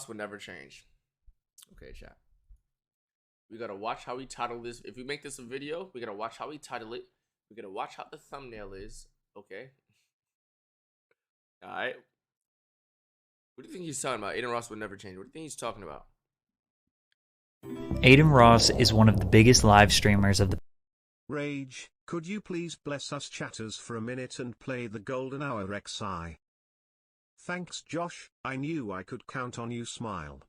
would never change. Okay, chat. We gotta watch how we title this. If we make this a video, we gotta watch how we title it. We gotta watch how the thumbnail is. Okay. All right. What do you think he's talking about? Adin Ross would never change. What do you think he's talking about? Adin Ross is one of the biggest live streamers of the Rage, could you please bless us chatters for a minute and play the Golden Hour XI? Thanks, Josh. I knew I could count on you. Smile.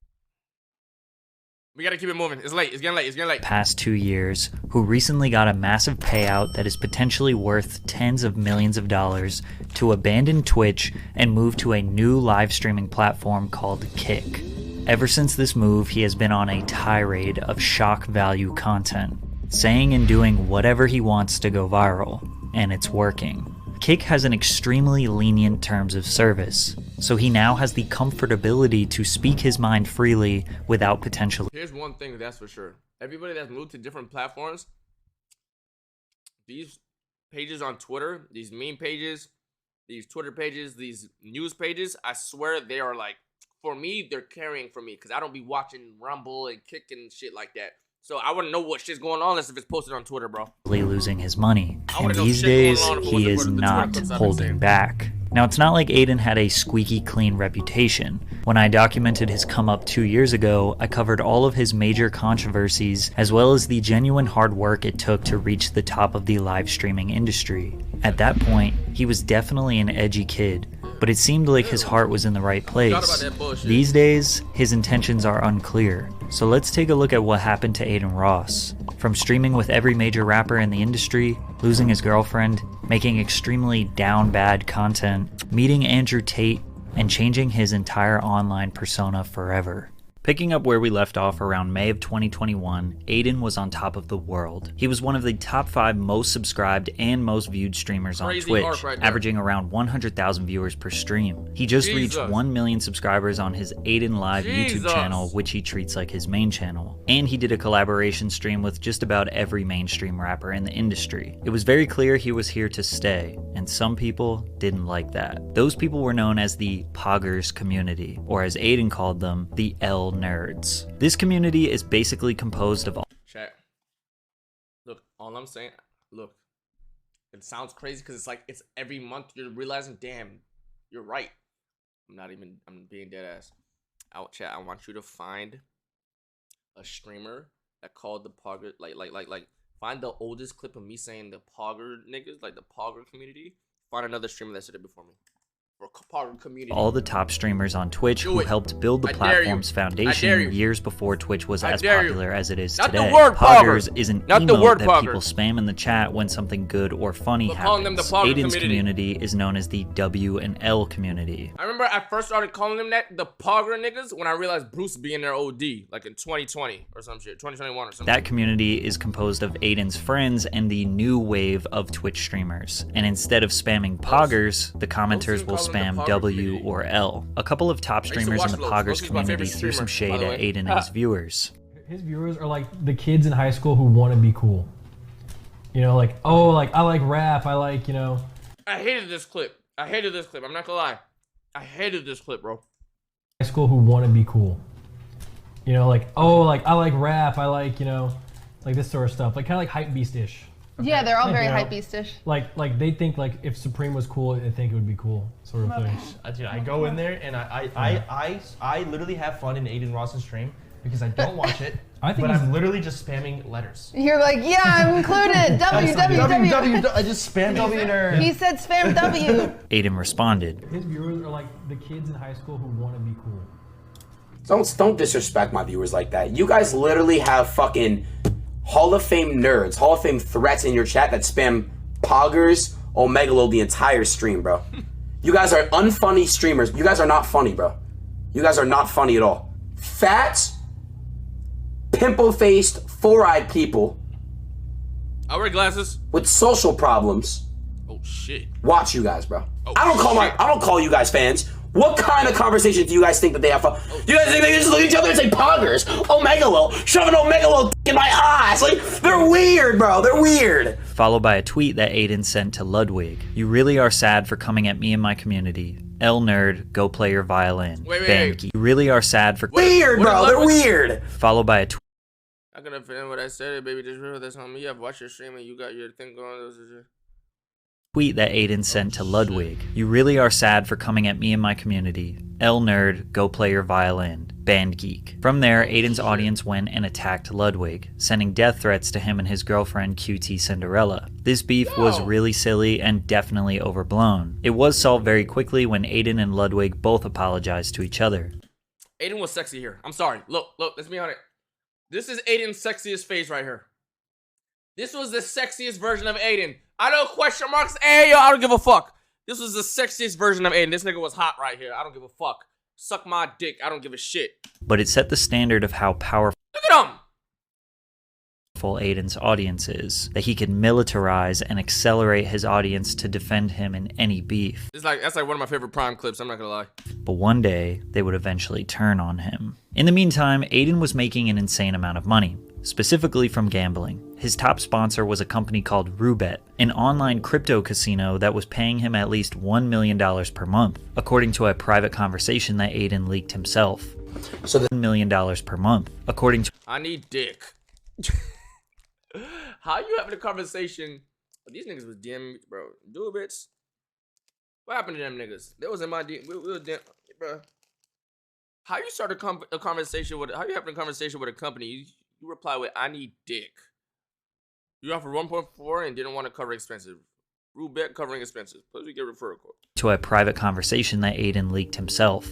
We gotta keep it moving. It's late. It's getting late. It's getting late. past 2 years, who recently got a massive payout that is potentially worth tens of millions of dollars to abandon Twitch and move to a new live streaming platform called Kick. Ever since this move, he has been on a tirade of shock value content, saying and doing whatever he wants to go viral, and it's working. Kick has an extremely lenient terms of service, so he now has the comfortability to speak his mind freely without potentially. Here's one thing that's for sure. Everybody that's moved to different platforms, these pages on Twitter, these meme pages, these Twitter pages, these news pages, I swear they are like, for me, they're carrying for me because I don't be watching Rumble and Kick and shit like that. So I wouldn't know what shit's going on unless if it's posted on Twitter, bro. Losing his money, and these days he is not holding back. Now, it's not like Adin had a squeaky clean reputation. When I documented his come up 2 years ago, I covered all of his major controversies as well as the genuine hard work it took to reach the top of the live streaming industry. At that point, he was definitely an edgy kid, but it seemed like his heart was in the right place. These days, his intentions are unclear. So let's take a look at what happened to Adin Ross. From streaming with every major rapper in the industry, losing his girlfriend, making extremely down bad content, meeting Andrew Tate, and changing his entire online persona forever. Picking up where we left off around May of 2021, Adin was on top of the world. He was one of the top 5 most subscribed and most viewed streamers on Twitch, averaging around 100,000 viewers per stream. He just reached 1 million subscribers on his Adin Live YouTube channel, which he treats like his main channel. And he did a collaboration stream with just about every mainstream rapper in the industry. It was very clear he was here to stay, and some people didn't like that. Those people were known as the Poggers community, or as Adin called them, the L nerds. This community is basically composed of all. Chat. Look, all I'm saying, look, it sounds crazy because it's like it's every month you're realizing, damn, you're right. I'm being dead ass. Out, chat. I want you to find a streamer that called the Pogger, like, find the oldest clip of me saying the Pogger niggas, like the Pogger community. Find another streamer that said it before me. All the top streamers on Twitch who helped build the platform's foundation years before Twitch was as popular as it is today. Poggers is an emote that people spam in the chat when something good or funny happens. Adin's community is known as the W and L community. I remember I first started calling them that, the Pogger niggas, when I realized Bruce being their OD, like in 2020 or some shit, 2021 or something. That community is composed of Adin's friends and the new wave of Twitch streamers. And instead of spamming Poggers, the commenters will spam W or L. A couple of top streamers in the Poggers community threw some shade at Adin and his viewers. His viewers are like the kids in high school who want to be cool. You know, like, oh, like, I like rap, I like, you know. I hated this clip. I'm not gonna lie. I hated this clip, bro. High school who want to be cool. You know, like, oh, like, I like rap, I like, you know, like this sort of stuff. Like, kind of like hype beast-ish. Okay. Yeah, they're all very hype-beast-ish. Like they think like if Supreme was cool, they think it would be cool, sort of thing. Dude, I go in there and I literally have fun in Adin Ross's stream because I don't watch it, but I'm literally just spamming letters. You're like, yeah, I'm included. W. I just spam W nerd. He said spam W. Adin responded. His viewers are like the kids in high school who want to be cool. Don't disrespect my viewers like that. You guys literally have fucking Hall of Fame nerds, Hall of Fame threats in your chat that spam Poggers, Omegalo the entire stream, bro. You guys are unfunny streamers. You guys are not funny, bro. You guys are not funny at all. Fat, pimple-faced, four-eyed people. I wear glasses. With social problems. Oh shit. Watch you guys, bro. Oh, I don't call you guys fans. What kind of conversation do you guys think that they have? You guys think they just look at each other and say poggers? Omegalo, shove an Omegalo in my ass. Like, they're weird, bro. They're weird. Followed by a tweet that Adin sent to Ludwig. You really are sad for coming at me and my community. L nerd, go play your violin. Wait. You really are sad for weird, bro. They're weird. Followed by a tweet. I couldn't defend what I said, baby. Just remember this on me. I've watched your stream and you got your thing going. Tweet that Adin sent to Ludwig. You really are sad for coming at me and my community. L nerd, go play your violin. Band geek. From there, Adin's audience went and attacked Ludwig, sending death threats to him and his girlfriend QT Cinderella. This beef was really silly and definitely overblown. It was solved very quickly when Adin and Ludwig both apologized to each other. Adin was sexy here. I'm sorry. Look, let's be honest. This is Adin's sexiest face right here. This was the sexiest version of Adin. I know question marks. Hey, yo, I don't give a fuck. This was the sexiest version of Adin. This nigga was hot right here. I don't give a fuck. Suck my dick. I don't give a shit. But it set the standard of how powerful Look at him. Adin's audience is, that he could militarize and accelerate his audience to defend him in any beef. That's like one of my favorite Prime clips, I'm not gonna lie. But one day, they would eventually turn on him. In the meantime, Adin was making an insane amount of money, specifically from gambling. His top sponsor was a company called Roobet, an online crypto casino that was paying him at least $1 million per month, according to a private conversation that Adin leaked himself. So $1 million per month, according to— I need dick. How you having a conversation? These niggas was DMing me, bro. Do bitch. What happened to them niggas? They was in my DM. We was bro. How you start a conversation with? How you having a conversation with a company? You reply with, "I need dick." You offer 1.4 and didn't want to cover expenses. Roobet covering expenses. Plus we get referral code. To a private conversation that Adin leaked himself.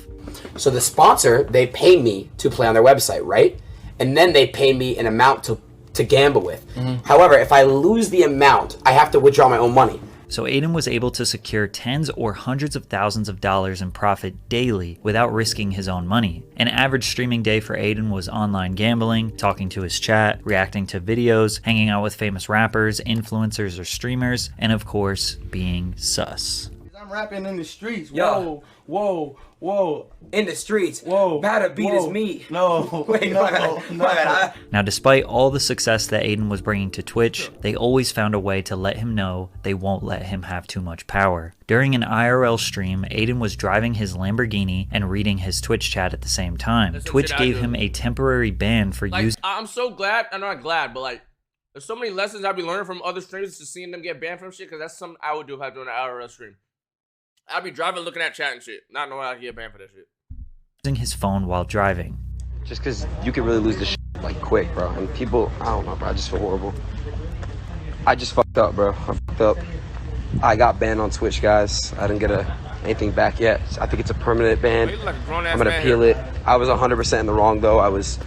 So the sponsor, they pay me to play on their website, right? And then they pay me an amount to gamble with. However, if I lose the amount, I have to withdraw my own money. So Adin was able to secure tens or hundreds of thousands of dollars in profit daily without risking his own money. An average streaming day for Adin was online gambling, talking to his chat, reacting to videos, hanging out with famous rappers, influencers, or streamers, and of course, being sus. I'm rapping in the streets. Yo. Whoa. In the streets. Whoa. Batter beat is me. No. Wait, no, my bad. Now, despite all the success that Adin was bringing to Twitch, they always found a way to let him know they won't let him have too much power. During an IRL stream, Adin was driving his Lamborghini and reading his Twitch chat at the same time. Twitch gave him a temporary ban for using— I'm so glad, I'm not glad, but like, there's so many lessons I've been learning from other streamers to seeing them get banned from shit, because that's something I would do if I was doing an IRL stream. I'd be driving, looking at chat and shit, not knowing I could get banned for that shit. using his phone while driving. Just because you can really lose this shit, like, quick, bro. And people, I don't know, bro. I just feel horrible. I just fucked up, bro. I fucked up. I got banned on Twitch, guys. I didn't get anything back yet. I think it's a permanent ban. I'm gonna appeal it. I was 100% in the wrong, though. I was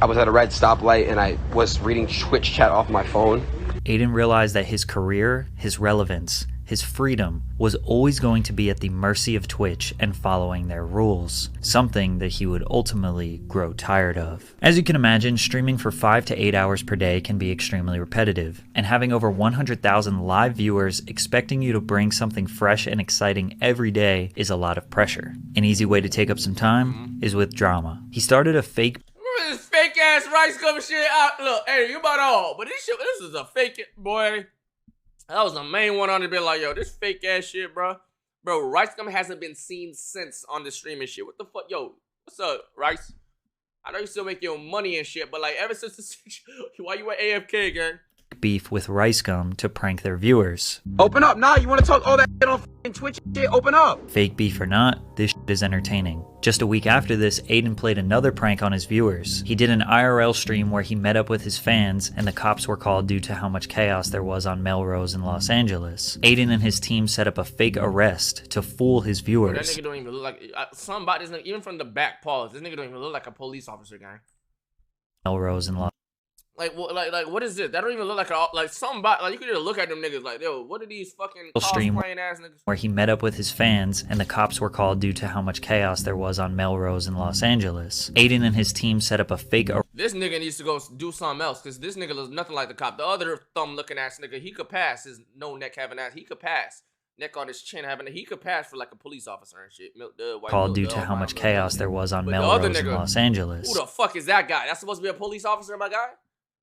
at a red stoplight, and I was reading Twitch chat off my phone. Adin realized that his career, his relevance, his freedom was always going to be at the mercy of Twitch and following their rules, something that he would ultimately grow tired of. As you can imagine, streaming for 5 to 8 hours per day can be extremely repetitive, and having over 100,000 live viewers expecting you to bring something fresh and exciting every day is a lot of pressure. An easy way to take up some time is with drama. He started a fake— Remember this fake ass rice cover shit out? Look, hey, you about all, but this is a fake boy. That was the main one on the bit, like, yo, this fake ass shit, bro. Bro, Rice Gum hasn't been seen since on the streaming shit. What the fuck? Yo, what's up, Rice? I know you still make your money and shit, but like, ever since the why you at AFK again? Beef with Rice Gum to prank their viewers. Open up, nah, you want to talk all that shit on Twitch shit? Open up. Fake beef or not, this shit is entertaining. Just a week after this, Adin played another prank on his viewers. He did an IRL stream where he met up with his fans, and the cops were called due to how much chaos there was on Melrose in Los Angeles. Adin and his team set up a fake arrest to fool his viewers. That nigga don't even look like something about this nigga, even from the back pause. This nigga don't even look like a police officer, guy. Melrose in Los Like what is this? That don't even look like something about, like, you could just look at them niggas like, yo, what are these fucking stream cosplaying ass niggas? where he met up with his fans, and the cops were called due to how much chaos there was on Melrose in Los Angeles. Adin and his team set up a fake This nigga needs to go do something else, because this nigga looks nothing like the cop. The other thumb looking ass nigga, he could pass his no neck having ass. He could pass. neck on his chin, he could pass for like a police officer and shit. Called due to how much chaos there was on Melrose in Los Angeles. Who the fuck is that guy? That's supposed to be a police officer, my guy?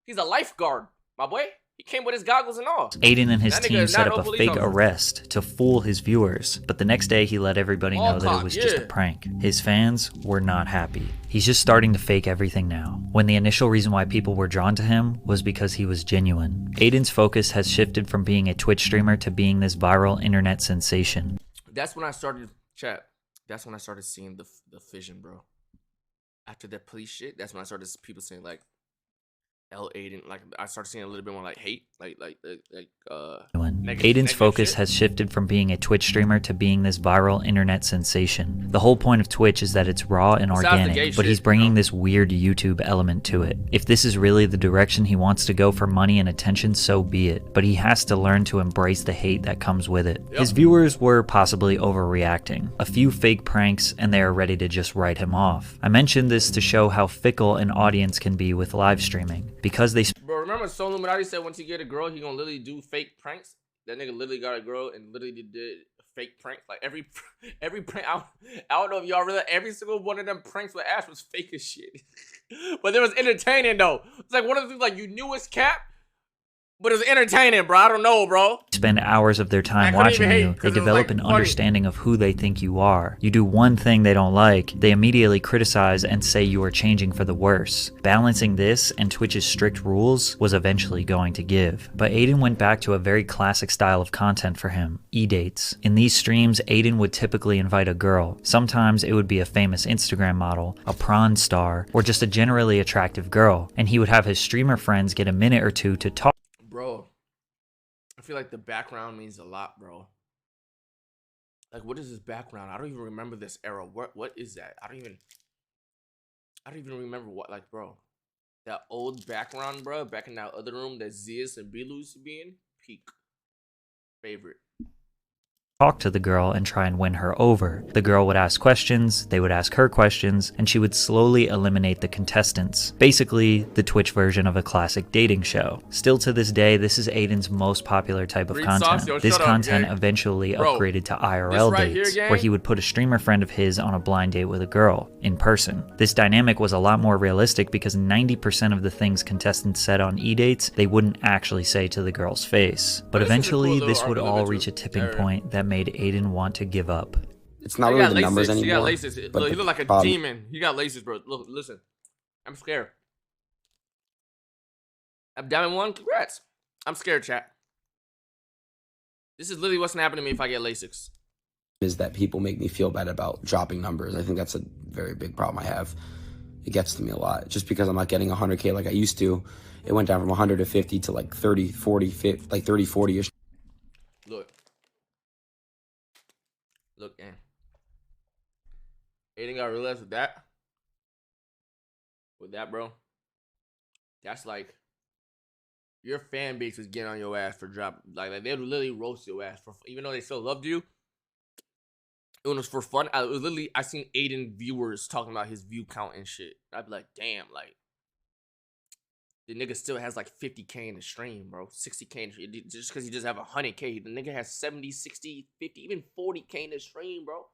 He's a lifeguard, my boy. He came with his goggles and all. Adin and his team set up a fake arrest to fool his viewers, but the next day he let everybody know that it was just a prank. His fans were not happy. He's just starting to fake everything now, when the initial reason why people were drawn to him was because he was genuine. Adin's focus has shifted from being a Twitch streamer to being this viral internet sensation. That's when I started, chat, that's when I started seeing the fission, bro. After that police shit, that's when I started people saying like, Adin, like I started seeing a little bit more like hate, Adin's focus has shifted from being a Twitch streamer to being this viral internet sensation. The whole point of Twitch is that it's raw and organic, but he's bringing this weird YouTube element to it. If this is really the direction he wants to go for money and attention, so be it. But he has to learn to embrace the hate that comes with it. His viewers were possibly overreacting. A few fake pranks and they are ready to just write him off. I mentioned this to show how fickle an audience can be with live streaming. Because they... Bro, remember Soul Illuminati said once he get a girl, he gonna literally do fake pranks? That nigga literally got a girl and literally did a fake prank. Like every prank, I don't know if y'all realize, every single one of them pranks with Ash was fake as shit. But it was entertaining though. It's like one of the things like you knew it's cap, but it was entertaining, bro. I don't know, bro. Spend hours of their time watching you. They develop like an understanding of who they think you are. You do one thing they don't like, they immediately criticize and say you are changing for the worse. Balancing this and Twitch's strict rules was eventually going to give. But Adin went back to a very classic style of content for him, e-dates. In these streams, Adin would typically invite a girl. Sometimes it would be a famous Instagram model, a prawn star, or just a generally attractive girl. And he would have his streamer friends get a minute or two to talk. Bro, I feel like the background means a lot, bro. Like, what is this background? I don't even remember this era. What is that? I don't even remember what, like, bro. That old background, bro, back in that other room that Zias and Bilu used to be in. Peak. Favorite. Talk to the girl and try and win her over. The girl would ask questions, they would ask her questions, and she would slowly eliminate the contestants. Basically, the Twitch version of a classic dating show. Still to this day, this is Adin's most popular type of content. This content eventually upgraded to IRL dates, where he would put a streamer friend of his on a blind date with a girl, in person. This dynamic was a lot more realistic because 90% of the things contestants said on e-dates, they wouldn't actually say to the girl's face. But eventually, this would all reach a tipping point that made Adin want to give up. It's not really the numbers anymore. He got laces. Look, he look like a demon. He got laces, bro. Look, listen. I'm scared. I'm Diamond 1. Congrats. I'm scared, chat. This is literally what's gonna happen to me if I get LASIX. Is that people make me feel bad about dropping numbers. I think that's a very big problem I have. It gets to me a lot. Just because I'm not getting 100K like I used to, it went down from 100 to 50 to like 30, 40, 50, like 30, 40-ish. Look, man. Adin got realized with that. With that, bro. That's like your fan base was getting on your ass for drop. Like they would literally roast your ass for, even though they still loved you. It was for fun. I seen Adin viewers talking about his view count and shit. I'd be like, damn, like the nigga still has like 50K in the stream, bro. 60K in the stream. Just because he just have 100K. The nigga has 70, 60, 50, even 40K in the stream, bro.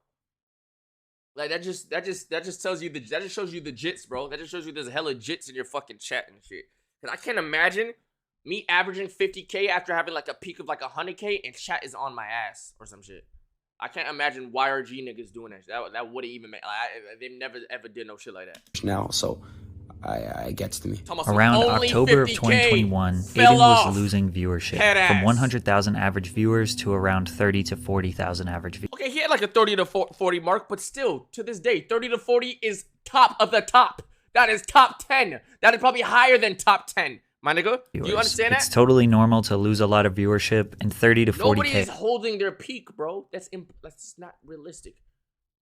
Like that just tells you that just shows you the jits, bro. That just shows you there's hella jits in your fucking chat and shit. Cause I can't imagine me averaging 50K after having like a peak of like 100K and chat is on my ass or some shit. I can't imagine YRG niggas doing that. That wouldn't even make. They never ever did no shit like that. Now, so. It gets to me. Around October of 2021, Adin was losing viewership from 100,000 average viewers to around 30 to 40,000 average viewers. Okay, he had like a 30 to 40 mark, but still, to this day, 30 to 40 is top of the top. That is top 10. That is probably higher than top 10. My nigga, do you understand that? It's totally normal to lose a lot of viewership, and 30 to 40K. Nobody is holding their peak, bro. That's not realistic.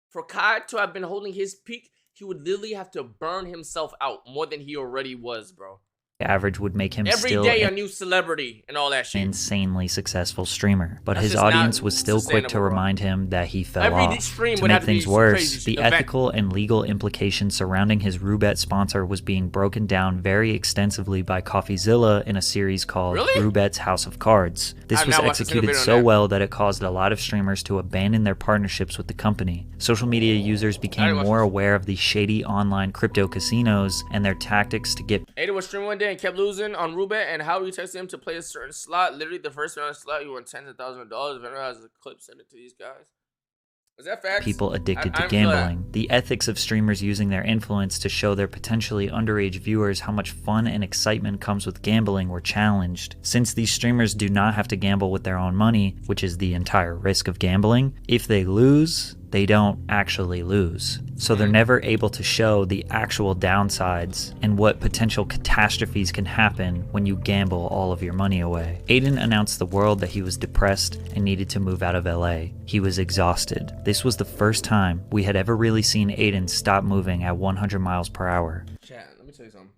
For Kai to have been holding his peak, he would literally have to burn himself out more than he already was, bro. average would make him every still day a new celebrity and all that shit. Insanely successful streamer, but That's his just audience not was still quick to sustainable, bro. remind him that he fell Every off. stream To would make have to be things some worse, crazy the shit. ethical and legal implications surrounding his Roobet sponsor was being broken down very extensively by CoffeeZilla in a series called Roobet's House of Cards. This I've was not watched a single executed video on so that. well that it caused a lot of streamers to abandon their partnerships with the company. Social media users became more aware of the shady online crypto casinos and their tactics to get Adin was streaming one day and kept losing on Roobet, and how he texted him to play a certain slot. Literally, the first round slot, you won tens of thousands of dollars. If anyone has a clip, send it to these guys. Is that facts? people addicted I to don't feel that. gambling. The ethics of streamers using their influence to show their potentially underage viewers how much fun and excitement comes with gambling were challenged. Since these streamers do not have to gamble with their own money, which is the entire risk of gambling, if they lose, they don't actually lose. So they're never able to show the actual downsides and what potential catastrophes can happen when you gamble all of your money away. Adin announced the world that he was depressed and needed to move out of LA. He was exhausted. This was the first time we had ever really seen Adin stop moving at 100 miles per hour. Chat, let me tell you something.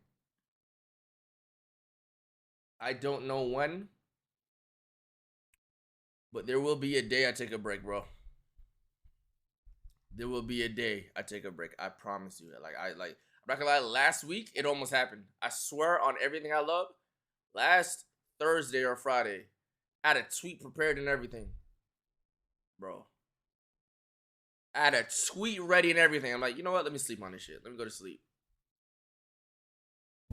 I don't know when, but there will be a day I take a break, bro. There will be a day I take a break. I promise you. I'm not gonna lie, last week it almost happened. I swear on everything I love. Last Thursday or Friday, I had a tweet prepared and everything. Bro. I had a tweet ready and everything. I'm like, you know what? Let me sleep on this shit. Let me go to sleep.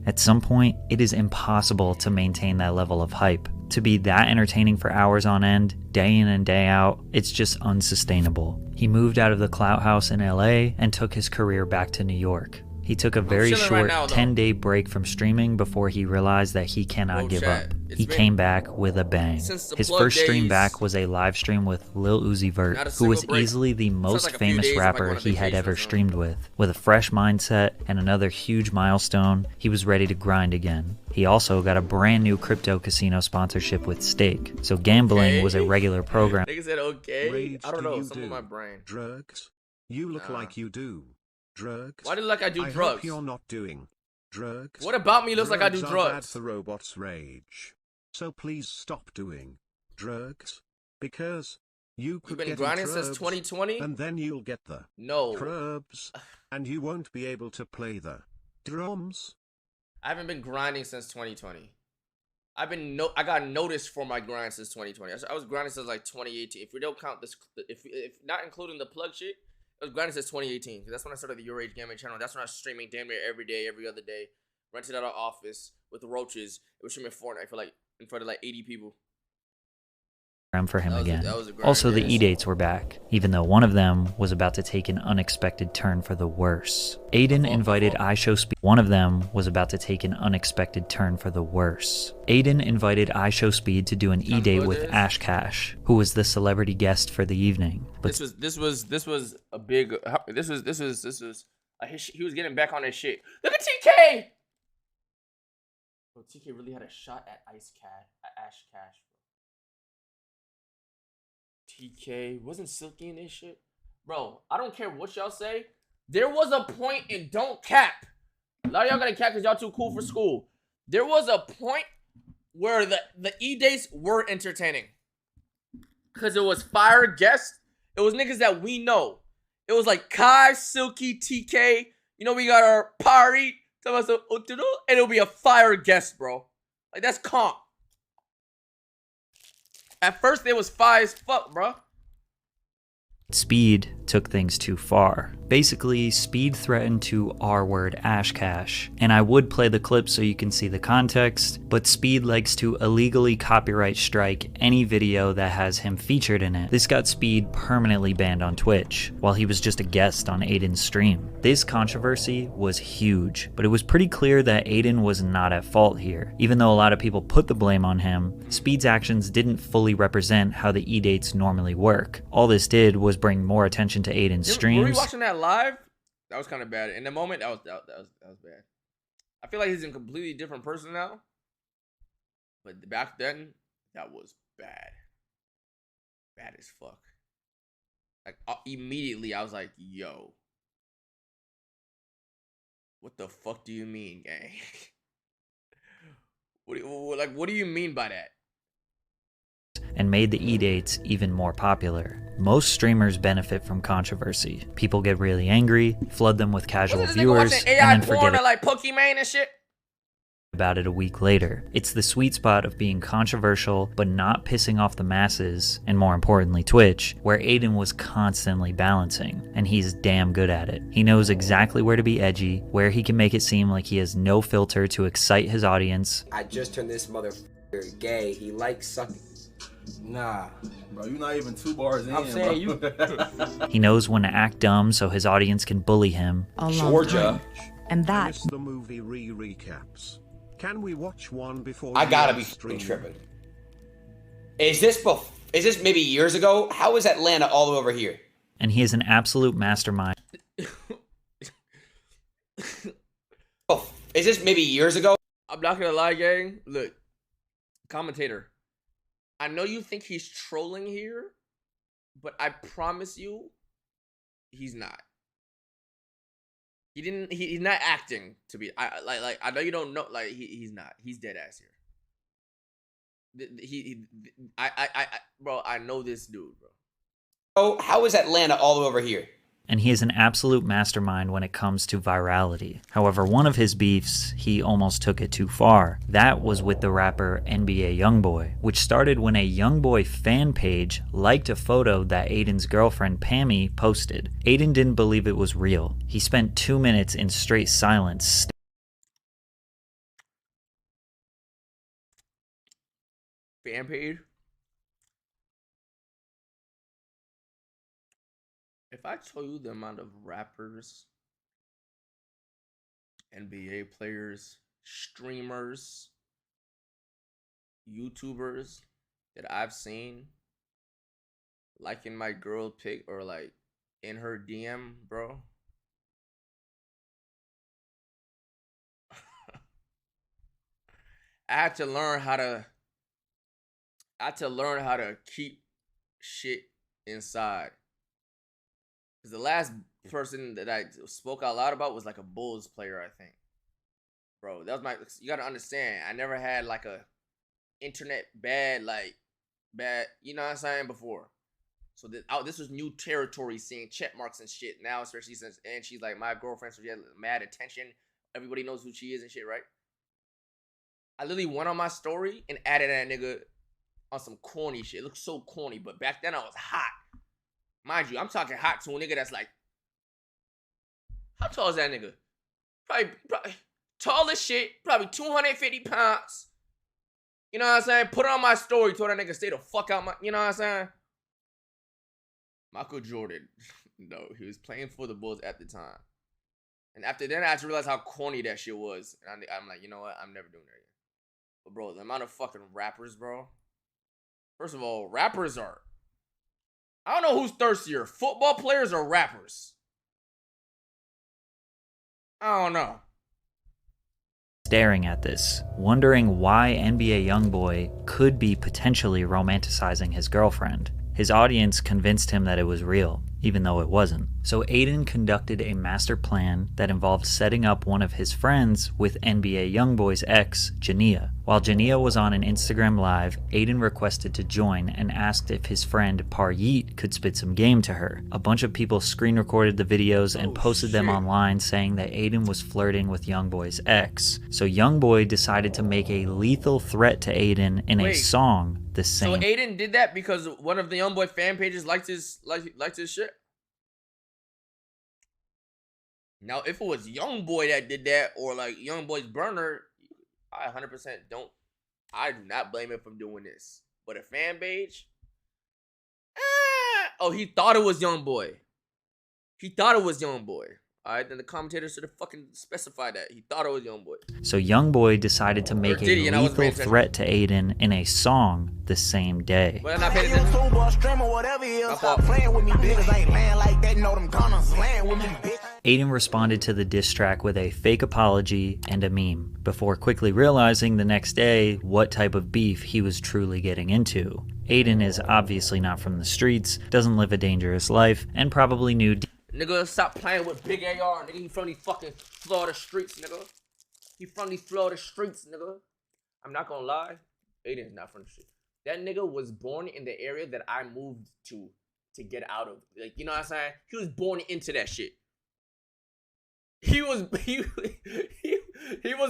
At some point, it is impossible to maintain that level of hype. To be that entertaining for hours on end, day in and day out, it's just unsustainable. He moved out of the Clout House in LA and took his career back to New York. He took a very chilling right short now, though. 10-day break from streaming before he realized that he cannot give chat, up. it's He been- came back with a bang. Since the His plug first stream days, back was a live stream with Lil Uzi Vert, not a who was single break. easily the most like a few famous days of, like, rapper going on he had vacation or ever something. streamed with. With a fresh mindset and another huge milestone, he was ready to grind again. He also got a brand new crypto casino sponsorship with Stake, so gambling was a regular program. Nigga said okay. Rage, I don't do know. you Some of do my brain. drugs? You look like you do drugs. Why do you look like I do I drugs? hope you're not doing drugs. What about me looks like I do Are bad drugs? for robots, Rage. So please stop doing drugs because you could You've been get grinding in since trubs, 2020? and then you'll get the No. crubs, and you won't be able to play the drums. I haven't been grinding since 2020. I got noticed for my grind since 2020. I was grinding since like 2018. If we don't count this, if not including the plug shit, I was grinding since 2018. Cause that's when I started the YourRage gaming channel. That's when I was streaming damn near every day, every other day. Rented out an office with the roaches. It was streaming Fortnite for like in front of like 80 people. For him again. that was a grind, Also, the yes. E-dates were back, even though one of them was about to take an unexpected turn for the worse. Adin invited iShowSpeed. One of them was about to take an unexpected turn for the worse. Adin invited iShowSpeed to do an E-date with Ash Cash, who was the celebrity guest for the evening. But This was a big. This was. He was getting back on his shit. Look at TK. Bro, TK really had a shot at Ash Cash. TK wasn't Silky in this shit, bro. I don't care what y'all say. There was a point in don't cap. A lot of y'all gonna cap because y'all too cool for school. There was a point where the E-dates were entertaining. Cause it was fire guests. It was niggas that we know. It was like Kai, Silky, TK. You know, we got our party. And it'll be a fire guest, bro. Like, that's comp. At first, it was fire as fuck, bro. Speed took things too far. Basically, Speed threatened to R-word Ash Cash, and I would play the clip so you can see the context, but Speed likes to illegally copyright strike any video that has him featured in it. This got Speed permanently banned on Twitch, while he was just a guest on Adin's stream. This controversy was huge, but it was pretty clear that Adin was not at fault here. Even though a lot of people put the blame on him, Speed's actions didn't fully represent how the E-dates normally work. All this did was bring more attention to Adin's streams. Were we watching that live? That was kind of bad. In the moment, that was bad. I feel like he's a completely different person now. But back then, that was bad. Bad as fuck. Like, immediately, I was like, yo. What the fuck do you mean, gang? What do you mean by that? And made the e-dates even more popular. Most streamers benefit from controversy. People get really angry, flood them with casual viewers, and then forget like Pokemon and shit? About it a week later. It's the sweet spot of being controversial, but not pissing off the masses, and more importantly Twitch, where Adin was constantly balancing, and he's damn good at it. He knows exactly where to be edgy, where he can make it seem like he has no filter to excite his audience. I just turned this motherfucker gay. He likes sucking. Nah, bro, you're not even 2 bars in. I'm saying you. He knows when to act dumb so his audience can bully him. Georgia. And I that. missed the movie recaps. Can we watch one before? I gotta be tripping. Is this maybe years ago? How is Atlanta all the way over here? And he is an absolute mastermind. Is this maybe years ago? I'm not gonna lie, gang. Look, commentator. I know you think he's trolling here, but I promise you, he's not. He's not acting to be. I know you don't know. Like he's not. He's dead ass here. Bro, I know this dude, bro. Oh, how is Atlanta all the way over here? And he is an absolute mastermind when it comes to virality. However, one of his beefs, he almost took it too far. That was with the rapper NBA YoungBoy, which started when a YoungBoy fan page liked a photo that Adin's girlfriend Pammy posted. Adin didn't believe it was real. He spent 2 minutes in straight silence. Fan page? If I tell you the amount of rappers, NBA players, streamers, YouTubers that I've seen liking my girl pic or like in her DM, bro. I had to learn how to keep shit inside. Because the last person that I spoke out loud about was like a Bulls player, I think. Bro, that was you gotta understand, I never had like a internet bad, you know what I'm saying, before. So this was new territory, seeing check marks and shit now, especially since, and she's like my girlfriend, so she had mad attention. Everybody knows who she is and shit, right? I literally went on my story and added that nigga on some corny shit. It looked so corny, but back then I was hot. Mind you, I'm talking hot to a nigga that's like, how tall is that nigga? Probably tall as shit, probably 250 pounds. You know what I'm saying? Put it on my story, told that nigga stay the fuck out my, you know what I'm saying? Michael Jordan. No, he was playing for the Bulls at the time. And after then, I had to realize how corny that shit was. And I'm like, you know what? I'm never doing that again. But bro, the amount of fucking rappers, bro. First of all, rappers are, I don't know who's thirstier, football players or rappers. I don't know. Staring at this, wondering why NBA YoungBoy could be potentially romanticizing his girlfriend. His audience convinced him that it was real, even though it wasn't. So Adin conducted a master plan that involved setting up one of his friends with NBA YoungBoy's ex, Jania. While Jania was on an Instagram live, Adin requested to join and asked if his friend Paryeet could spit some game to her. A bunch of people screen recorded the videos and posted them online saying that Adin was flirting with YoungBoy's ex. So YoungBoy decided to make a lethal threat to Adin in a song the same. So Adin did that because one of the YoungBoy fan pages liked his shit? Now, if it was YoungBoy that did that, or like YoungBoy's burner, I 100% I do not blame him for doing this. But a fan page? Oh, he thought it was YoungBoy. He thought it was YoungBoy. Alright, then the commentator should have fucking specified that. He thought it was YoungBoy. So YoungBoy decided to make a lethal threat to Adin in a song the same day. But I'm not paying attention. Adin responded to the diss track with a fake apology and a meme, before quickly realizing the next day what type of beef he was truly getting into. Adin is obviously not from the streets, doesn't live a dangerous life, and probably knew nigga, stop playing with big AR, nigga. He from these fucking Florida streets, nigga. He from these Florida streets, nigga. I'm not gonna lie, Adin's not from the shit. That nigga was born in the area that I moved to get out of. Like, you know what I'm saying? He was born into that shit. He was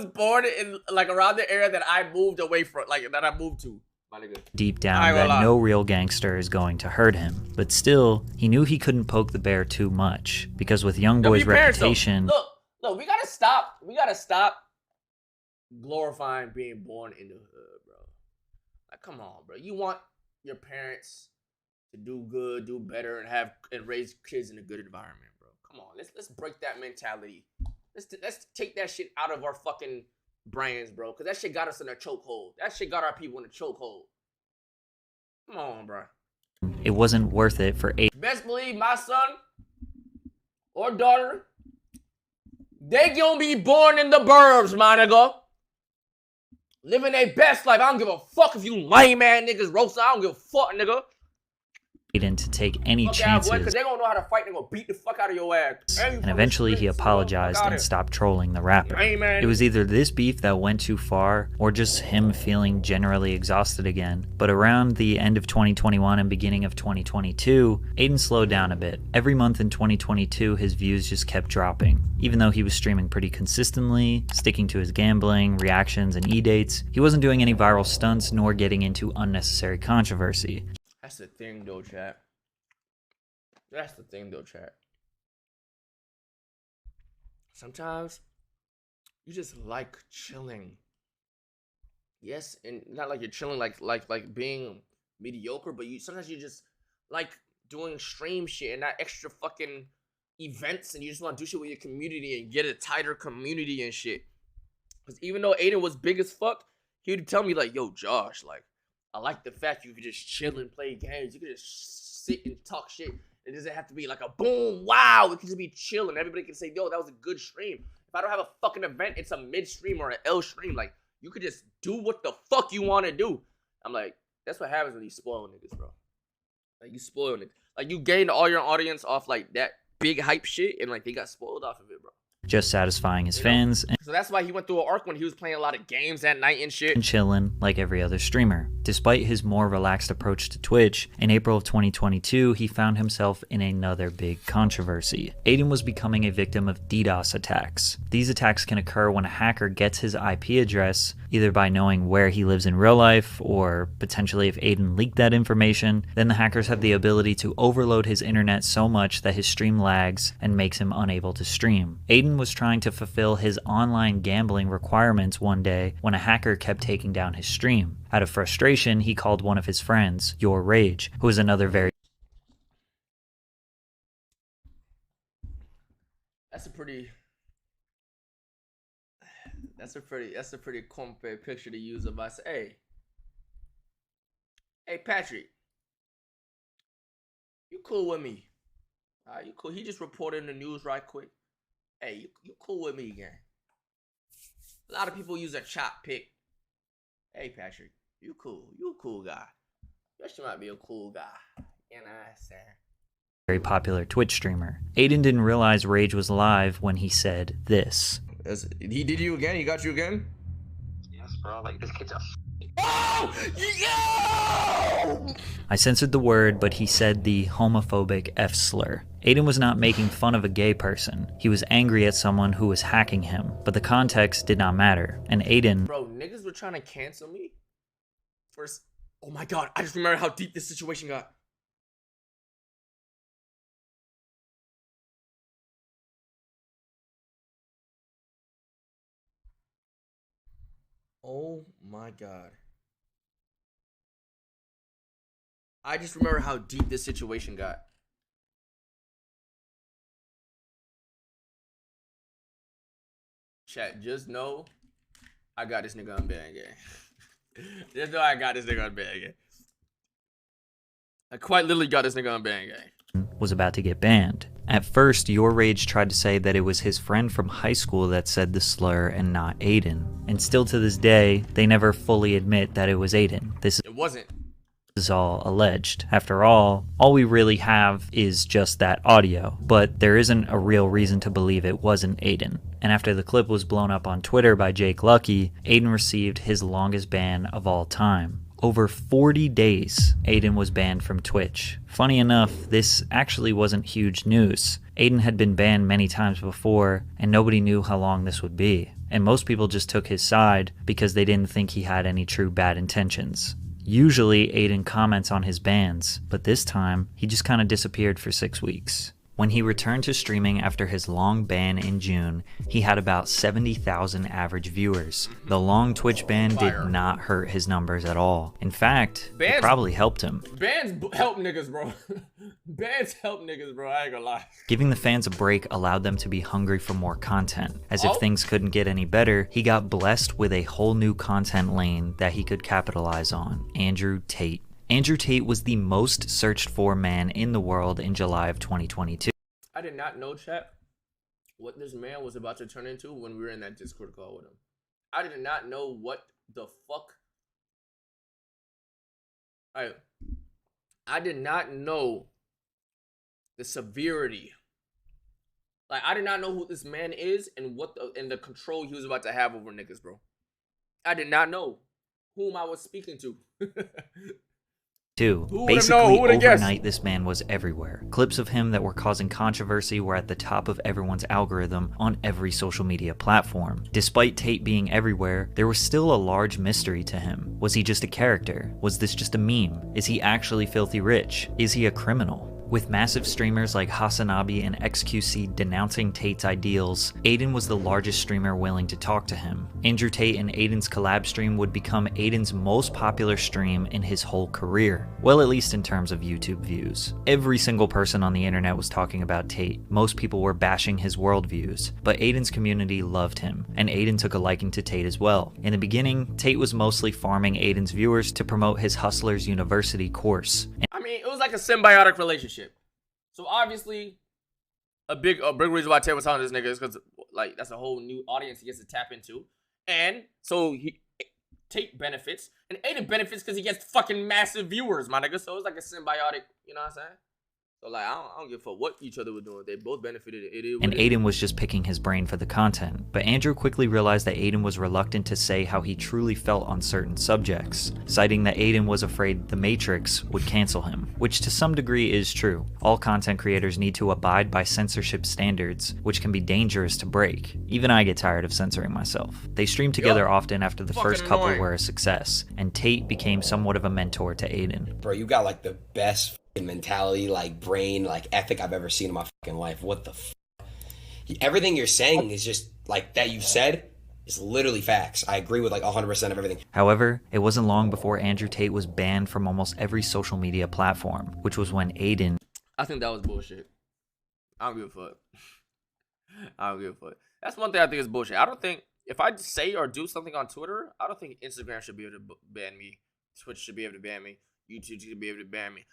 born in like around the area that I moved away from, like that I moved to. My nigga. Deep down that no real gangster is going to hurt him, but still, he knew he couldn't poke the bear too much because with YourRage's reputation. Look, we gotta stop. We gotta stop glorifying being born in the hood, bro. Like, come on, bro. You want your parents to do good, do better, and raise kids in a good environment, bro. Come on, let's break that mentality. Let's take that shit out of our fucking brains, bro. Cause that shit got us in a chokehold. That shit got our people in a chokehold. Come on, bro. It wasn't worth it for Adin. Best believe my son or daughter, they gonna be born in the burbs, my nigga. Living their best life. I don't give a fuck if you lame ass niggas roast. I don't give a fuck, nigga. To take any chances. Because they gonna know how to fight. They're gonna beat the fuck out of your ass. And eventually he apologized and stopped trolling the rapper. It was either this beef that went too far or just him feeling generally exhausted again. But around the end of 2021 and beginning of 2022, Adin slowed down a bit. Every month in 2022 his views just kept dropping. Even though he was streaming pretty consistently, sticking to his gambling, reactions, and e-dates, he wasn't doing any viral stunts nor getting into unnecessary controversy. That's the thing, though, chat. That's the thing, though, chat. Sometimes you just like chilling. Yes, and not like you're chilling like being mediocre, but sometimes you just like doing stream shit and not extra fucking events, and you just want to do shit with your community and get a tighter community and shit. Because even though Adin was big as fuck, he would tell me like, "Yo, Josh, like, I like the fact you could just chill and play games. You could just sit and talk shit. It doesn't have to be like a boom, wow. It could just be chill and everybody can say, yo, that was a good stream. If I don't have a fucking event, it's a mid stream or an L stream. Like, you could just do what the fuck you want to do." I'm like, that's what happens when you spoil niggas, bro. Like, you spoil niggas. Like, you gained all your audience off like that big hype shit and like they got spoiled off of it, bro. Just satisfying his fans. So that's why he went through an arc when he was playing a lot of games at night and shit. And chilling like every other streamer. Despite his more relaxed approach to Twitch, in April of 2022, he found himself in another big controversy. Adin was becoming a victim of DDoS attacks. These attacks can occur when a hacker gets his IP address, either by knowing where he lives in real life, or potentially if Adin leaked that information, then the hackers have the ability to overload his internet so much that his stream lags and makes him unable to stream. Adin was trying to fulfill his online gambling requirements one day when a hacker kept taking down his stream. Out of frustration, he called one of his friends, YourRage, who is another very... That's a pretty compare picture to use of us. Hey, Patrick, you cool with me? You cool? He just reported in the news right quick. Hey, you cool with me again? A lot of people use a chop pick. Hey, Patrick, you cool? You a cool guy? You might be a cool guy. You know what I'm saying? Very popular Twitch streamer. Adin didn't realize Rage was live when he said this. He did you again? He got you again? Yes, bro. Like, this kid's a... Oh! Yo! I censored the word, but he said the homophobic F slur. Adin was not making fun of a gay person. He was angry at someone who was hacking him, but the context did not matter. And Adin... Bro, niggas were trying to cancel me? First... Oh my god, I just remember how deep this situation got. Oh my god. I just remember how deep this situation got. Chat, just know I got this nigga on ban game. Just know I got this nigga on ban game. I quite literally got this nigga on ban game. Was about to get banned. At first, YourRage tried to say that it was his friend from high school that said the slur and not Adin. And still to this day, they never fully admit that it was Adin. This it wasn't. is all alleged. After all we really have is just that audio, but there isn't a real reason to believe it wasn't Adin. And after the clip was blown up on Twitter by Jake Lucky, Adin received his longest ban of all time. Over 40 days, Adin was banned from Twitch. Funny enough, this actually wasn't huge news. Adin had been banned many times before, and nobody knew how long this would be. And most people just took his side because they didn't think he had any true bad intentions. Usually, Adin comments on his bans, but this time, he just kind of disappeared for 6 weeks. When he returned to streaming after his long ban in June, he had about 70,000 average viewers. The long Twitch ban did not hurt his numbers at all. In fact, it probably helped him. Bans help niggas, bro. Bans help niggas, bro. I ain't gonna lie. Giving the fans a break allowed them to be hungry for more content. As if things couldn't get any better, he got blessed with a whole new content lane that he could capitalize on: Andrew Tate. Andrew Tate was the most searched for man in the world in July of 2022. I did not know, chat, what this man was about to turn into when we were in that Discord call with him. I did not know what the fuck. I did not know the severity. Like, I did not know who this man is and what the control he was about to have over niggas, bro. I did not know whom I was speaking to. Basically, overnight, this man was everywhere. Clips of him that were causing controversy were at the top of everyone's algorithm on every social media platform. Despite Tate being everywhere, there was still a large mystery to him. Was he just a character? Was this just a meme? Is he actually filthy rich? Is he a criminal? With massive streamers like Hasanabi and XQC denouncing Tate's ideals, Adin was the largest streamer willing to talk to him. Andrew Tate and Adin's collab stream would become Adin's most popular stream in his whole career. Well, at least in terms of YouTube views. Every single person on the internet was talking about Tate. Most people were bashing his worldviews, but Adin's community loved him, and Adin took a liking to Tate as well. In the beginning, Tate was mostly farming Adin's viewers to promote his Hustlers University course. I mean, it was like a symbiotic relationship. So obviously, a big reason why Tate was telling this nigga is because, like, that's a whole new audience he gets to tap into. And so Tate benefits, and Adin benefits because he gets fucking massive viewers, my nigga. So it's like a symbiotic, you know what I'm saying? So, like, I don't give a fuck what each other were doing. They both benefited. And Adin was just picking his brain for the content. But Andrew quickly realized that Adin was reluctant to say how he truly felt on certain subjects, citing that Adin was afraid The Matrix would cancel him, which to some degree is true. All content creators need to abide by censorship standards, which can be dangerous to break. Even I get tired of censoring myself. They streamed together often after the first couple were a success, and Tate became somewhat of a mentor to Adin. Bro, you got like the best mentality, like brain, like ethic I've ever seen in my fucking life. What the everything you're saying is just like that you said is literally facts. I agree with like 100% of everything. However, it wasn't long before Andrew Tate was banned from almost every social media platform, which was when Adin... I think that was bullshit. I don't give a fuck. I don't give a fuck. That's one thing I think is bullshit. I don't think, if I say or do something on Twitter, I don't think Instagram should be able to ban me. Twitch should be able to ban me. YouTube should be able to ban me.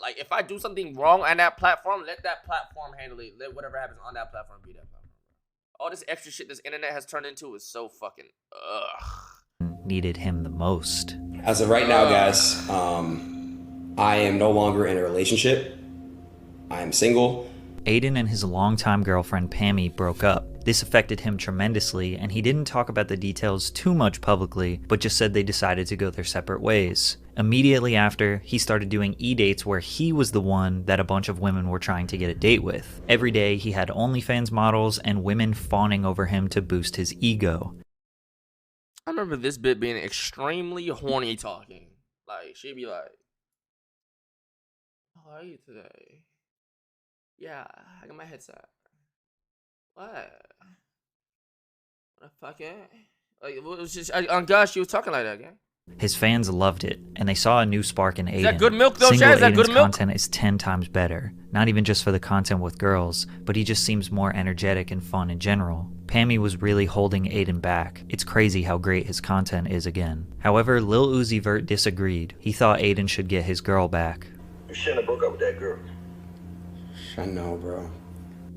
Like, if I do something wrong on that platform, let that platform handle it. Let whatever happens on that platform be that platform. All this extra shit this internet has turned into is so fucking needed him the most. As of right now, guys, I am no longer in a relationship. I am single. Adin and his longtime girlfriend Pammy broke up. This affected him tremendously, and he didn't talk about the details too much publicly, but just said they decided to go their separate ways. Immediately after, he started doing e-dates where he was the one that a bunch of women were trying to get a date with. Every day, he had OnlyFans models and women fawning over him to boost his ego. I remember this bit being extremely horny talking. Like, she'd be like, how are you today? Yeah, I got my headset. What? What the fuck, yeah? Like, it was just, on God, she was talking like that, gang. His fans loved it, and they saw a new spark in Adin. Is that good milk, though, Single Chad? Is that good Adin's milk? content is 10 times better. Not even just for the content with girls, but he just seems more energetic and fun in general. Pammy was really holding Adin back. It's crazy how great his content is again. However, Lil Uzi Vert disagreed. He thought Adin should get his girl back. You shouldn't have broke up with that girl. I know, bro.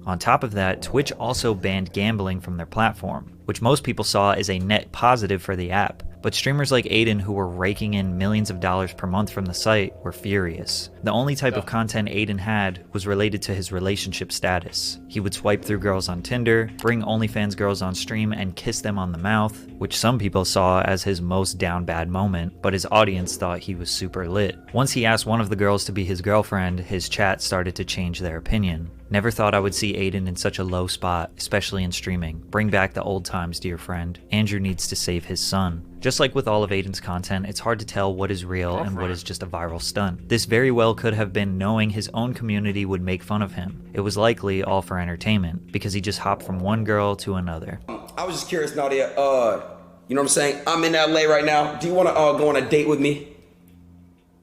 On top of that, Twitch also banned gambling from their platform, which most people saw as a net positive for the app. But streamers like Adin, who were raking in millions of dollars per month from the site, were furious. The only type of content Adin had was related to his relationship status. He would swipe through girls on Tinder, bring OnlyFans girls on stream and kiss them on the mouth, which some people saw as his most down bad moment, but his audience thought he was super lit. Once he asked one of the girls to be his girlfriend, his chat started to change their opinion. Never thought I would see Adin in such a low spot, especially in streaming. Bring back the old times, dear friend. Andrew needs to save his son. Just like with all of Adin's content, it's hard to tell what is real and what is just a viral stunt. This very well could have been knowing his own community would make fun of him. It was likely all for entertainment, because he just hopped from one girl to another. I was just curious, Nadia, you know what I'm saying? I'm in LA right now. Do you want to go on a date with me?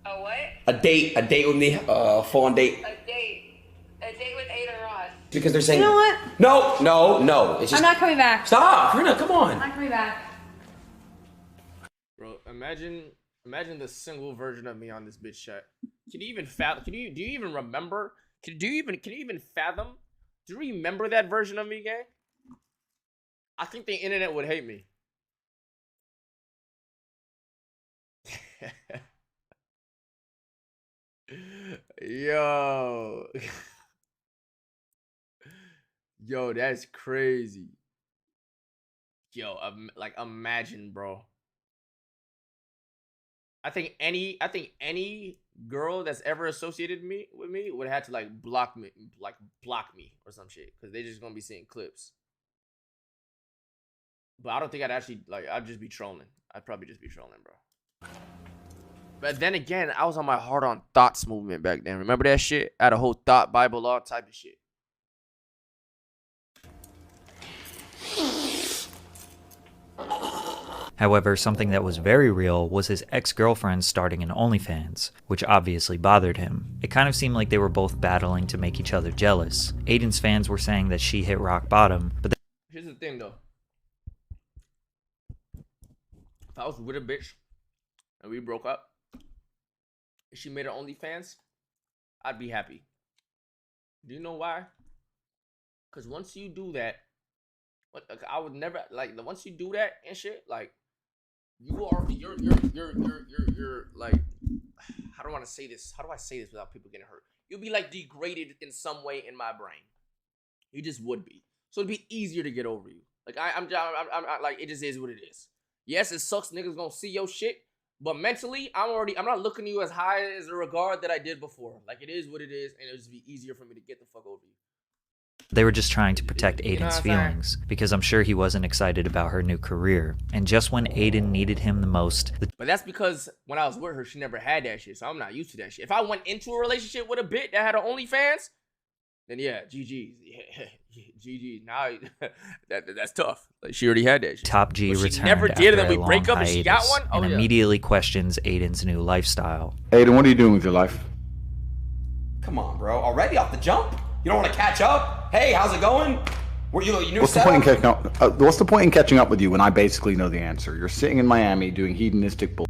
A what? A date with me, full-on date. A date with Adin Ross. Because they're saying, You know what? No. It's just, I'm not coming back. Stop, Karina, come on. I'm not coming back. Bro, imagine the single version of me on this bitch chat. Can you even fathom? Do you even remember? Can you even fathom? Do you remember that version of me, gang? I think the internet would hate me. Yo. Yo, that's crazy. Yo, like imagine, bro. I think any girl that's ever associated with me would have to like block me or some shit, because they just gonna be seeing clips. But I don't think I'd actually I'd just be trolling. I'd probably just be trolling, bro. But then again, I was on my hard on thoughts movement back then. Remember that shit? I had a whole thought Bible law type of shit. However, something that was very real was his ex-girlfriend starting an OnlyFans, which obviously bothered him. It kind of seemed like they were both battling to make each other jealous. Adin's fans were saying that she hit rock bottom, but here's the thing though. If I was with a bitch and we broke up, if she made her OnlyFans, I'd be happy. Do you know why? Because once you do that, I would never once you do that and shit, like you're like, how do I want to say this? How do I say this without people getting hurt? You'll be like degraded in some way in my brain. You just would be. So it'd be easier to get over you. Like I'm like, it just is what it is. Yes, it sucks. Niggas gonna see your shit, but mentally, I'm not looking at you as high as a regard that I did before. Like it is what it is, and it'll just be easier for me to get the fuck over you. they were just trying to protect Adin's feelings, because I'm sure he wasn't excited about her new career. And just when Adin needed him the most... But that's because when I was with her, she never had that shit, so I'm not used to that shit. If I went into a relationship with a bitch that had an OnlyFans, then yeah, GG's. Yeah, GG. Now that's tough. Like, she already had that shit. Top G but returned she never did, and then we break up and she got one? And immediately questions Adin's new lifestyle. Adin, what are you doing with your life? Come on, bro. Already off the jump? You don't want to catch up? Hey, how's it going? Were you new What's the point in catching up? What's the point in catching up with you when I basically know the answer? You're sitting in Miami doing hedonistic bull.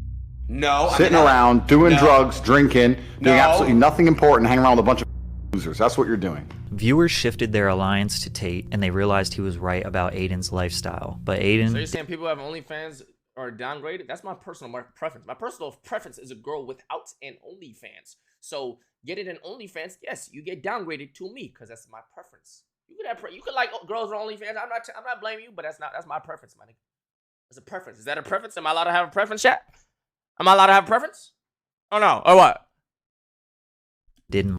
No. Sitting around, doing drugs, drinking, doing absolutely nothing important, hanging around with a bunch of losers. That's what you're doing. Viewers shifted their alliance to Tate, and they realized he was right about Adin's lifestyle. But Adin... So you're saying people who have OnlyFans are downgraded? That's my personal preference. My personal preference is a girl without an OnlyFans. So getting an OnlyFans, yes, you get downgraded to me because that's my preference. You could like girls with OnlyFans. I'm not blaming you, but that's my preference, my nigga. It's a preference. Is that a preference? Am I allowed to have a preference, chat? Am I allowed to have a preference? Oh no, or what? Didn't.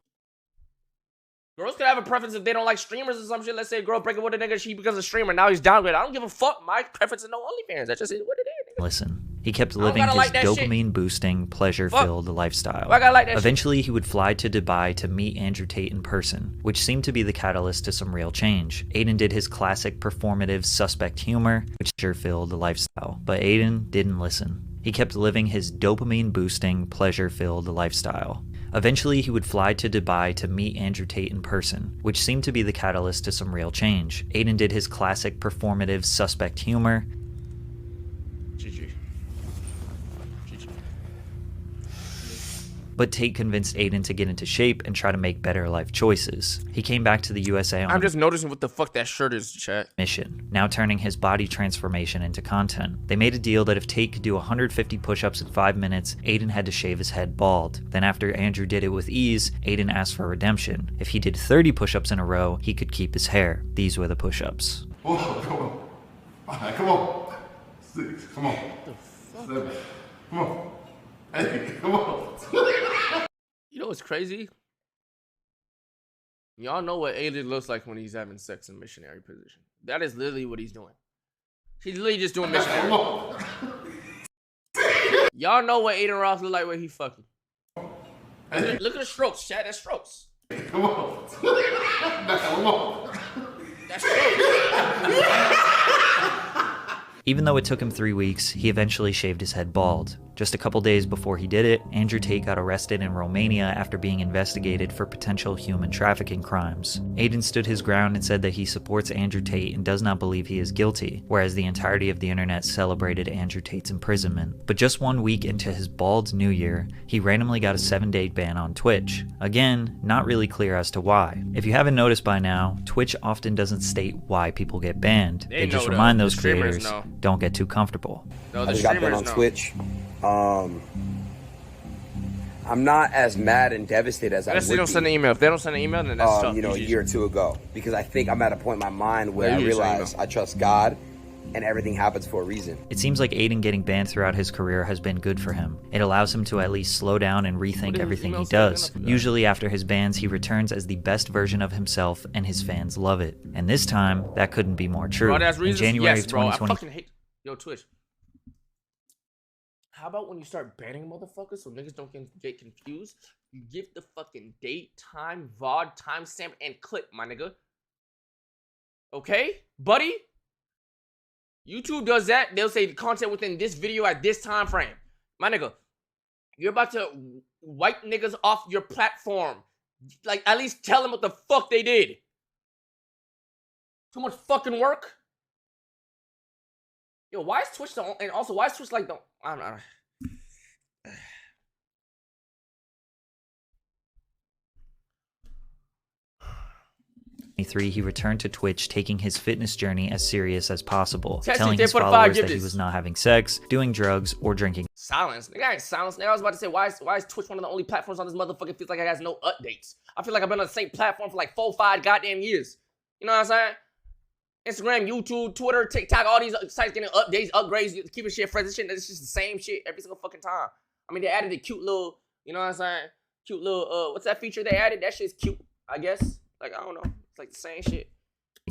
Girls could have a preference if they don't like streamers or some shit. Let's say a girl break up with a nigga, she becomes a streamer, now he's downgraded. I don't give a fuck. My preference is no OnlyFans. That's just what it is. Listen, he kept living his dopamine-boosting, pleasure-filled lifestyle. I gotta like that Eventually, he would fly to Dubai to meet Andrew Tate in person, which seemed to be the catalyst to some real change. Adin did his classic performative suspect humor, which filled lifestyle. But Adin didn't listen. He kept living his dopamine-boosting, pleasure-filled lifestyle. Eventually, he would fly to Dubai to meet Andrew Tate in person, which seemed to be the catalyst to some real change. Adin did his classic performative suspect humor. GG. GG. but Tate convinced Adin to get into shape and try to make better life choices. He came back to the USA on I'm just noticing what the fuck that shirt is, chat. mission, now turning his body transformation into content. They made a deal that if Tate could do 150 push-ups in 5 minutes, Adin had to shave his head bald. Then after Andrew did it with ease, Adin asked for redemption. If he did 30 push-ups in a row, he could keep his hair. These were the push-ups. Come on. Come on. 6. Come on. 7. Come on. 8. Come on. You know what's crazy? Y'all know what Adin looks like when he's having sex in missionary position. That is literally what he's doing. He's literally just doing missionary. Y'all know what Adin Ross look like when he fucking. Look at the strokes, chat. That's strokes. Come on. Come on. That's strokes. Even though it took him 3 weeks, he eventually shaved his head bald. Just a couple days before he did it, Andrew Tate got arrested in Romania after being investigated for potential human trafficking crimes. Adin stood his ground and said that he supports Andrew Tate and does not believe he is guilty, whereas the entirety of the internet celebrated Andrew Tate's imprisonment. But just 1 week into his bald new year, he randomly got a 7-day ban on Twitch. Again, not really clear as to why. If you haven't noticed by now, Twitch often doesn't state why people get banned. They just remind those creators, don't get too comfortable. I just got banned on Twitch. I'm not as mad and devastated as I would be. They don't send an email. If they don't send an email, then that's tough. You know, a year or two ago, because I think I'm at a point in my mind where I realize I trust God, and everything happens for a reason. It seems like Adin getting banned throughout his career has been good for him. It allows him to at least slow down and rethink everything he does. Usually after his bans, he returns as the best version of himself, and his fans love it. And this time, that couldn't be more true. In January of 2020, I fucking hate. Yo, Twitch. How about when you start banning motherfuckers so niggas don't get confused? You give the fucking date, time, VOD, timestamp, and clip, my nigga. Okay, buddy? YouTube does that. They'll say the content within this video at this time frame. My nigga, you're about to wipe niggas off your platform. Like, at least tell them what the fuck they did. Too much fucking work? Yo, why is Twitch the... And also, why is Twitch like the... I don't know. He returned to Twitch, taking his fitness journey as serious as possible, Testing telling his followers that he was not having sex, doing drugs, or drinking. Silence. Nigga, I ain't silence. Nigga, I was about to say, why is Twitch one of the only platforms on this motherfucker feels like it has no updates? I feel like I've been on the same platform for like 4-5 goddamn years. You know what I'm saying? Instagram, YouTube, Twitter, TikTok, all these sites getting updates, upgrades, keeping shit fresh. This shit, it's just the same shit every single fucking time. I mean, they added a cute little, you know what I'm saying? Cute little, what's that feature they added? That shit's cute, I guess. Like, I don't know. It's like the same shit.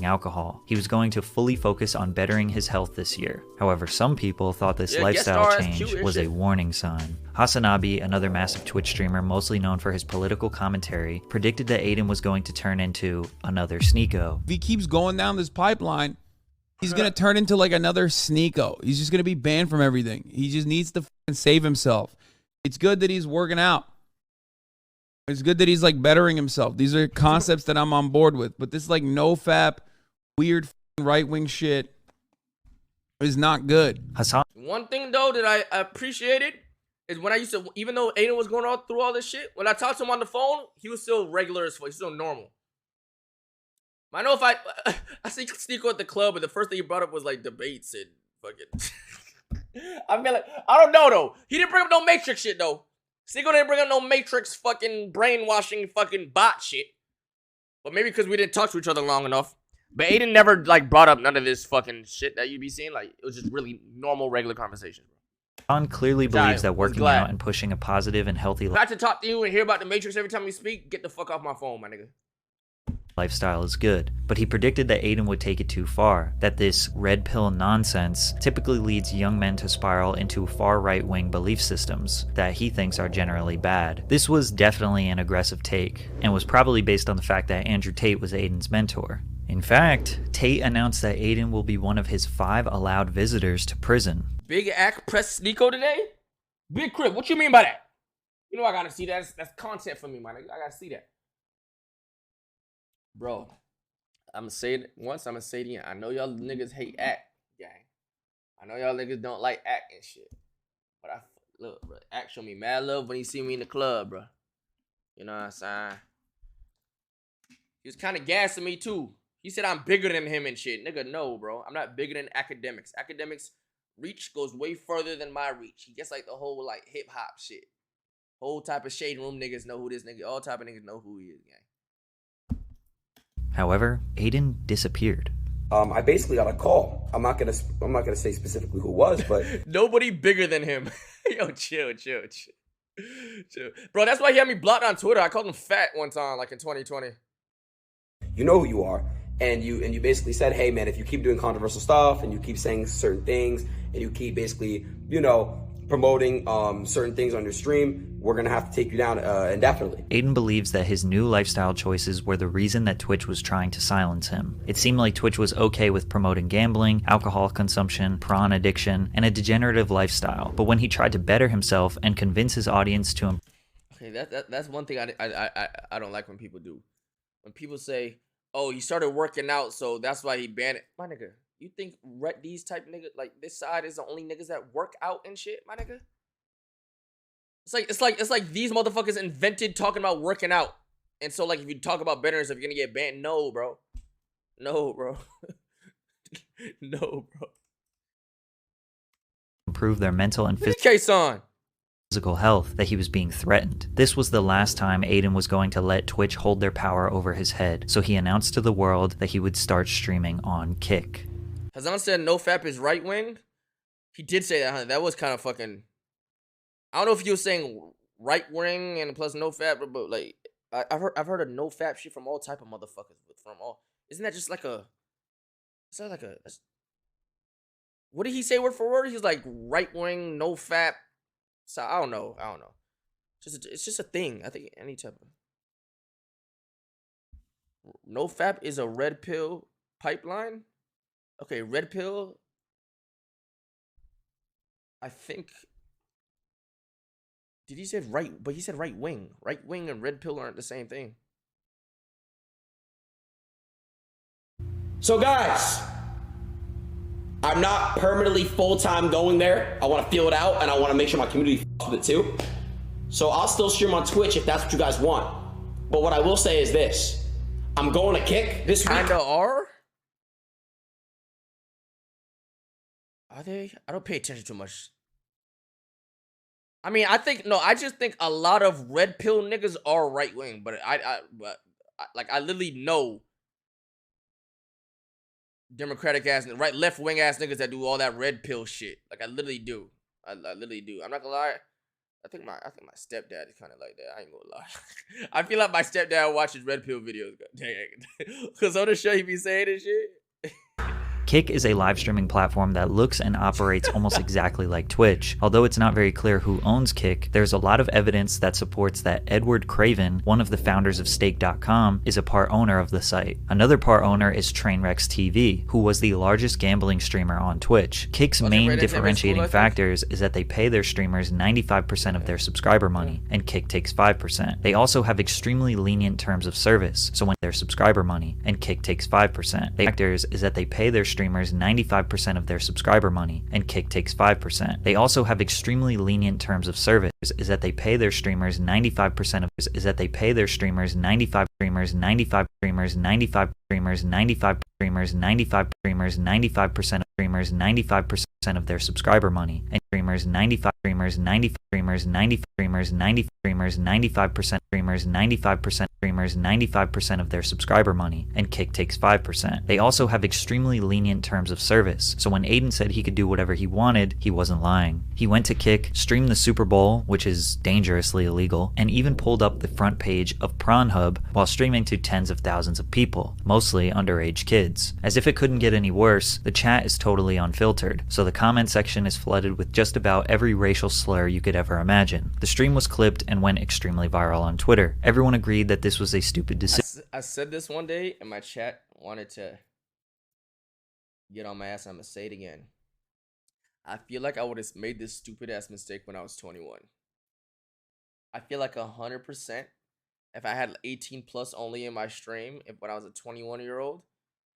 Alcohol. He was going to fully focus on bettering his health this year. However, some people thought this lifestyle change was a warning sign. Hasanabi, another massive Twitch streamer mostly known for his political commentary, predicted that Adin was going to turn into another Sneeko. If he keeps going down this pipeline, he's going to turn into like another Sneeko. He's just going to be banned from everything. He just needs to save himself. It's good that he's working out. It's good that he's like bettering himself. These are concepts that I'm on board with. But this like no-fap, weird right-wing shit is not good. One thing though that I appreciated is when I used to, even though Adin was going through all this shit, when I talked to him on the phone, he was still regular as fuck. He's still normal. I know if I see Sneeko at the club, and the first thing he brought up was like debates and fucking. I feel like, I don't know though. He didn't bring up no Matrix shit though. Sneeko didn't bring up no Matrix fucking brainwashing fucking bot shit. But maybe because we didn't talk to each other long enough. But Adin never like brought up none of this fucking shit that you be seeing. Like, it was just really normal, regular conversation. Hassan clearly believes that working out and pushing a positive and healthy if I had to talk to you and hear about the Matrix every time you speak, get the fuck off my phone, my nigga. Lifestyle is good, but he predicted that Adin would take it too far, that this red pill nonsense typically leads young men to spiral into far right-wing belief systems that he thinks are generally bad. This was definitely an aggressive take, and was probably based on the fact that Andrew Tate was Adin's mentor. In fact, Tate announced that Adin will be one of his 5 allowed visitors to prison. Big Act press Sneeko today? Big Crip, what you mean by that? You know I gotta see that. That's content for me, my nigga. I gotta see that. Bro, I'm gonna say it once, I'm gonna say it again. I know y'all niggas hate act, gang. I know y'all niggas don't like act and shit. But look, bro. Act show me mad love when he see me in the club, bro. You know what I'm saying? He was kind of gassing me too. He said I'm bigger than him and shit. Nigga, no, bro. I'm not bigger than academics. Academics reach goes way further than my reach. He gets like the whole like hip hop shit. Whole type of shade room niggas know who this nigga. All type of niggas know who he is, gang. However, Adin disappeared. I basically got a call. I'm not gonna say specifically who it was, but nobody bigger than him. Yo, chill. Bro, that's why he had me blocked on Twitter. I called him fat one time, like in 2020. You know who you are, and you basically said, hey man, if you keep doing controversial stuff and you keep saying certain things and you keep basically, you know, promoting certain things on your stream, we're gonna have to take you down indefinitely. Adin believes that his new lifestyle choices were the reason that Twitch was trying to silence him. It seemed like Twitch was okay with promoting gambling, alcohol consumption, prawn addiction, and a degenerative lifestyle, but when he tried to better himself and convince his audience to him. Okay, that's one thing I don't like when people do. When people say, oh, he started working out, so that's why he banned it. My nigga, you think these type niggas, like this side is the only niggas that work out and shit, my nigga? It's like these motherfuckers invented talking about working out. And so like if you talk about betters, if you're gonna get banned, no, bro. No, bro. Improve their mental and physical health, that he was being threatened. This was the last time Adin was going to let Twitch hold their power over his head, so he announced to the world that he would start streaming on Kick. Hazan said NoFap is right wing. He did say that, huh? That was kind of fucking. I don't know if he was saying right wing and plus NoFap, but like I've heard of NoFap shit from all type of motherfuckers. From all, isn't that just like a? Is that like a? What did he say word for word? He's like right wing NoFap. So I don't know. It's just a thing. I think any type of NoFap is a red pill pipeline. Okay, red pill. I think. Did he say right? But he said right wing. Right wing and red pill aren't the same thing. So guys, I'm not permanently full-time going there. I want to feel it out, and I want to make sure my community f***s with it too. So I'll still stream on Twitch if that's what you guys want. But what I will say is this. I'm going to Kick this week. Kinda are they? I don't pay attention too much. I mean, I just think a lot of red pill niggas are right wing, but I literally know Democratic ass, left wing ass niggas that do all that red pill shit. Like I literally do. I literally do. I'm not gonna lie. I think my stepdad is kind of like that. I ain't gonna lie. I feel like my stepdad watches red pill videos. Dang, cause on the show he be saying this shit. Kick is a live streaming platform that looks and operates almost exactly like Twitch. Although it's not very clear who owns Kick, there's a lot of evidence that supports that Edward Craven, one of the founders of Stake.com, is a part owner of the site. Another part owner is Trainwrecks TV, who was the largest gambling streamer on Twitch. Kick's main differentiating factors is that they pay their streamers 95% of their subscriber money, and Kick takes 5%. They also have extremely lenient terms of service, so when their subscriber money, and Kick takes 5%. The factors is that they pay their streamers 95% of their subscriber money, and Kick takes 5%. They also have extremely lenient terms of service, is that they pay their streamers 95% of is that they pay their streamers 95 streamers 95 streamers 95 streamers 95 streamers 95 streamers 95% of streamers 95% of their subscriber money, and streamers 95 streamers 90 streamers 90 streamers 90 streamers 95% streamers 95% streamers 95% of their subscriber money, and Kick takes 5%. They also have extremely lenient terms of service, so when Adin said he could do whatever he wanted, he wasn't lying. He went to Kick, streamed the Super Bowl, which is dangerously illegal, and even pulled up the front page of Pornhub while streaming to tens of thousands of people, mostly underage kids. As if it couldn't get any worse, the chat is totally unfiltered, so the comment section is flooded with just about every racial slur you could ever imagine. The stream was clipped and went extremely viral on Twitter. Everyone agreed that this was a stupid decision. I said this one day, and my chat wanted to get on my ass. I'm gonna say it again. I feel like I would have made this stupid ass mistake when I was 21. I feel like 100% if I had 18 plus only in my stream, when I was a 21-year-old,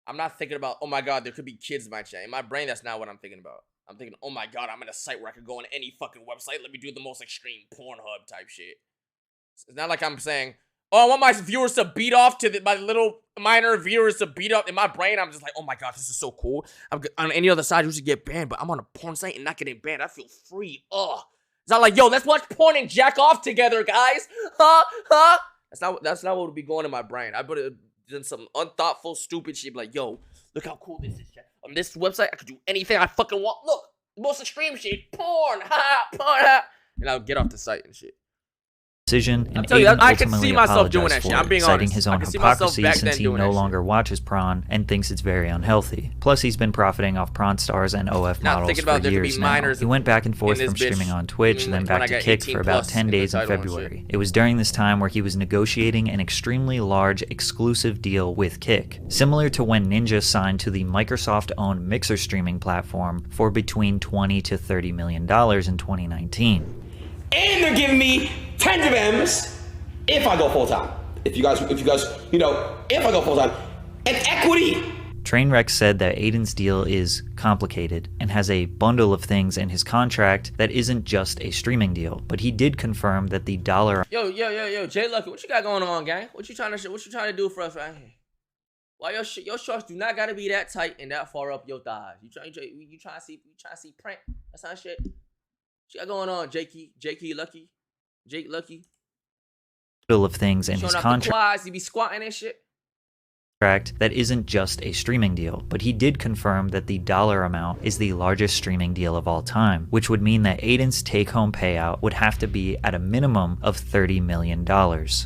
I'm not thinking about, oh my god, there could be kids in my chat. In my brain, that's not what I'm thinking about. I'm thinking, oh my god, I'm in a site where I could go on any fucking website. Let me do the most extreme Pornhub type shit. It's not like I'm saying, oh, I want my viewers to beat off to my little minor viewers to beat up. In my brain, I'm just like, oh my god, this is so cool. On any other side, you should get banned, but I'm on a porn site and not getting banned. I feel free. Ugh. It's not like, yo, let's watch porn and jack off together, guys. Huh? That's not what would be going in my brain. I would have done some unthoughtful, stupid shit. Like, yo, look how cool this is. On this website, I could do anything I fucking want. Look, most extreme shit, porn, and I'll get off the site and shit. Decision, and telling you, Adin I can ultimately see myself doing apologized that shit. for I'm being citing honest. his I own can see myself hypocrisy back since then he doing no that longer watches prawn and thinks it's very unhealthy. Plus, he's been profiting off prawn stars and OF Not models thinking for about there could be years now. minors He went back and forth in from this bitch. streaming on Twitch and then back to Kick for about 10 days in February. It was during this time where he was negotiating an extremely large exclusive deal with Kick, similar to when Ninja signed to the Microsoft-owned Mixer streaming platform for between $20 to $30 million in 2019. And they're giving me tens of M's if I go full time. If you guys, if I go full time, and equity. Trainwreck said that Adin's deal is complicated and has a bundle of things in his contract that isn't just a streaming deal, but he did confirm that the dollar. Yo, Jay Lucky, what you got going on, gang? What you trying to do for us right here? Why your shorts do not gotta be that tight and that far up your thighs? You trying to see print? That's not shit. What you got going on, Jake Lucky? Of things in his contract. Quads, he be squatting and shit. That isn't just a streaming deal, but he did confirm that the dollar amount is the largest streaming deal of all time, which would mean that Adin's take-home payout would have to be at a minimum of $30 million.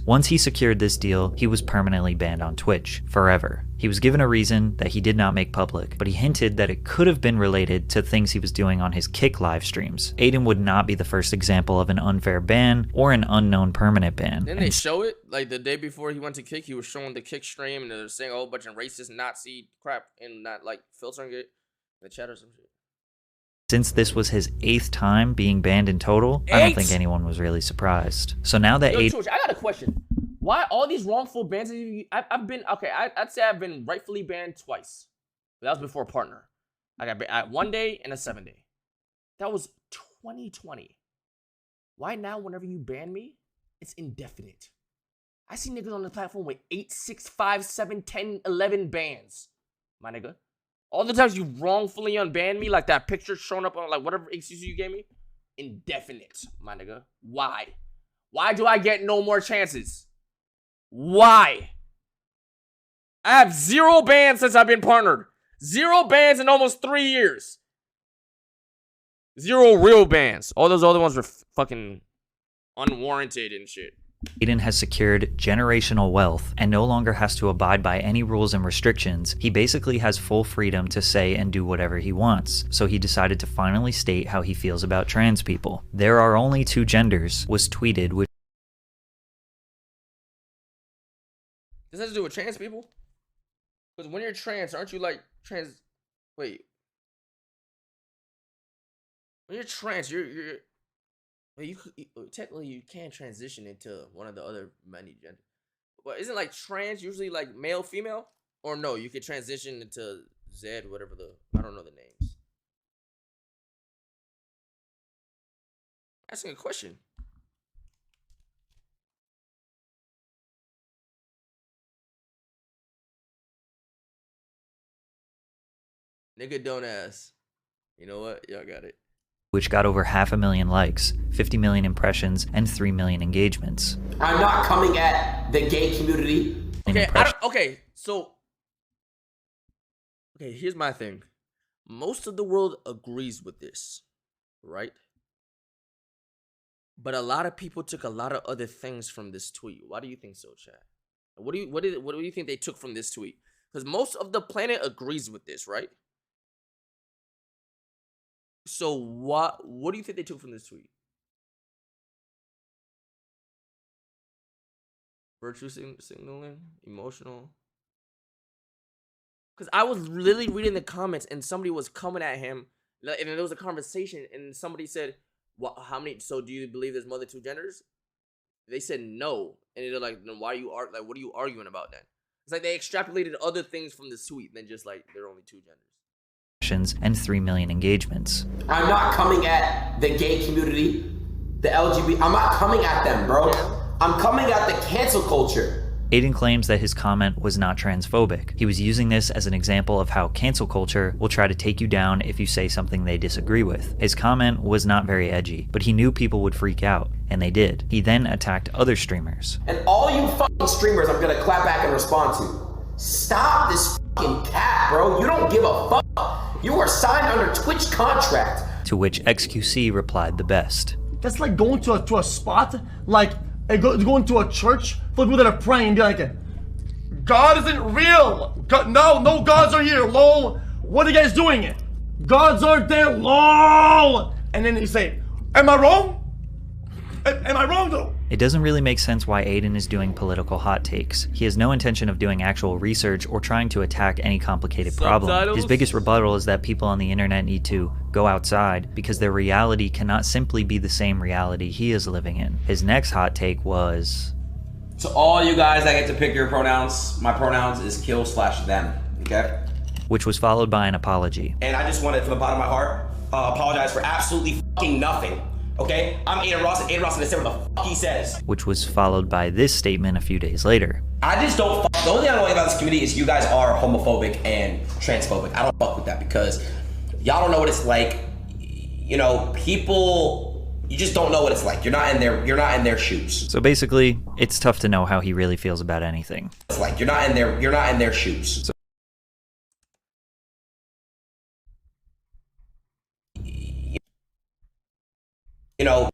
Once he secured this deal, he was permanently banned on Twitch, forever. He was given a reason that he did not make public, but he hinted that it could have been related to things he was doing on his Kick live streams. Adin would not be the first example of an unfair ban or an unknown permanent ban. Didn't they show it? Like the day before he went to Kick, he was showing the Kick stream and they were saying a whole bunch of racist Nazi crap and not like filtering it in the chat or some shit. Since this was his 8th time being banned in total, I don't think anyone was really surprised. So now that Yo, George, I got a question. Why all these wrongful bans? I'd say I've been rightfully banned twice. But that was before Partner. I got banned at 1 day and a 7 day. That was 2020. Why now, whenever you ban me, it's indefinite? I see niggas on the platform with 8, 6, 5, 7, 10, 11 bans. My nigga. All the times you wrongfully unbanned me, like that picture showing up on like whatever excuse you gave me, indefinite, my nigga. Why? Why do I get no more chances? Why? I have 0 bans since I've been partnered. 0 bans in almost 3 years. 0 real bans. All those other ones were fucking unwarranted and shit. Adin has secured generational wealth and no longer has to abide by any rules and restrictions. He basically has full freedom to say and do whatever he wants. So he decided to finally state how he feels about trans people. There are only 2 genders was tweeted, which This has to do with trans people? Because when you're trans, aren't you like trans? Wait. When you're trans, you're technically you can transition into one of the other many genders. But isn't like trans usually like male, female? Or no, you can transition into Z, whatever I don't know the names. Asking a question. Nigga don't ask. You know what? Y'all got it. Which got over 500,000 likes, 50 million impressions, and 3 million engagements. I'm not coming at the gay community. Okay, here's my thing. Most of the world agrees with this, right? But a lot of people took a lot of other things from this tweet. Why do you think so, Chad? What do you think they took from this tweet? Because most of the planet agrees with this, right? So what do you think they took from this tweet? Virtue signaling, emotional. Because I was literally reading the comments and somebody was coming at him, and there was a conversation, and somebody said, "What? How many? So do you believe there's more than 2 genders?" They said no, and they're like, "Then why are you what are you arguing about then?" It's like they extrapolated other things from this tweet than just like there are only 2 genders. And 3 million engagements. I'm not coming at the gay community, the LGBT. I'm not coming at them, bro. I'm coming at the cancel culture. Adin claims that his comment was not transphobic. He was using this as an example of how cancel culture will try to take you down if you say something they disagree with. His comment was not very edgy, but he knew people would freak out, and they did. He then attacked other streamers. And all you fucking streamers I'm gonna clap back and respond to. Stop this fucking cap, bro. You don't give a fuck. You are signed under Twitch contract. To which XQC replied the best. That's like going to a spot, like going to a church for people that are praying and be like, God isn't real. God, no gods are here, lol. What are you guys doing? Gods aren't there, lol. And then you say, am I wrong? Am I wrong though? It doesn't really make sense why Adin is doing political hot takes. He has no intention of doing actual research or trying to attack any complicated problem. His biggest rebuttal is that people on the internet need to go outside because their reality cannot simply be the same reality he is living in. His next hot take was... To all you guys that get to pick your pronouns, my pronouns is kill/them, okay? Which was followed by an apology. And I just wanted, from the bottom of my heart, apologize for absolutely fucking nothing. Okay, I'm Adin Ross, and Adin Ross is gonna say what the fuck he says. Which was followed by this statement a few days later. I just don't fuck. The only thing I don't like about this community is you guys are homophobic and transphobic. I don't fuck with that because y'all don't know what it's like. You know, people, you just don't know what it's like. You're not in their shoes. So basically, it's tough to know how he really feels about anything. It's like you're not in their shoes. You know,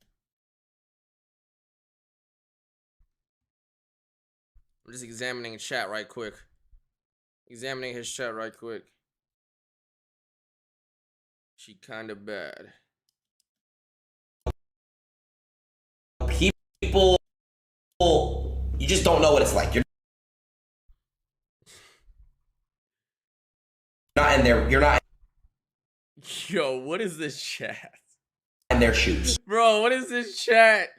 I'm just examining chat right quick. Examining his chat right quick. She kind of bad. People, you just don't know what it's like. You're not in their. You're not. Yo, what is this chat? In their shoes. Bro, what is this chat?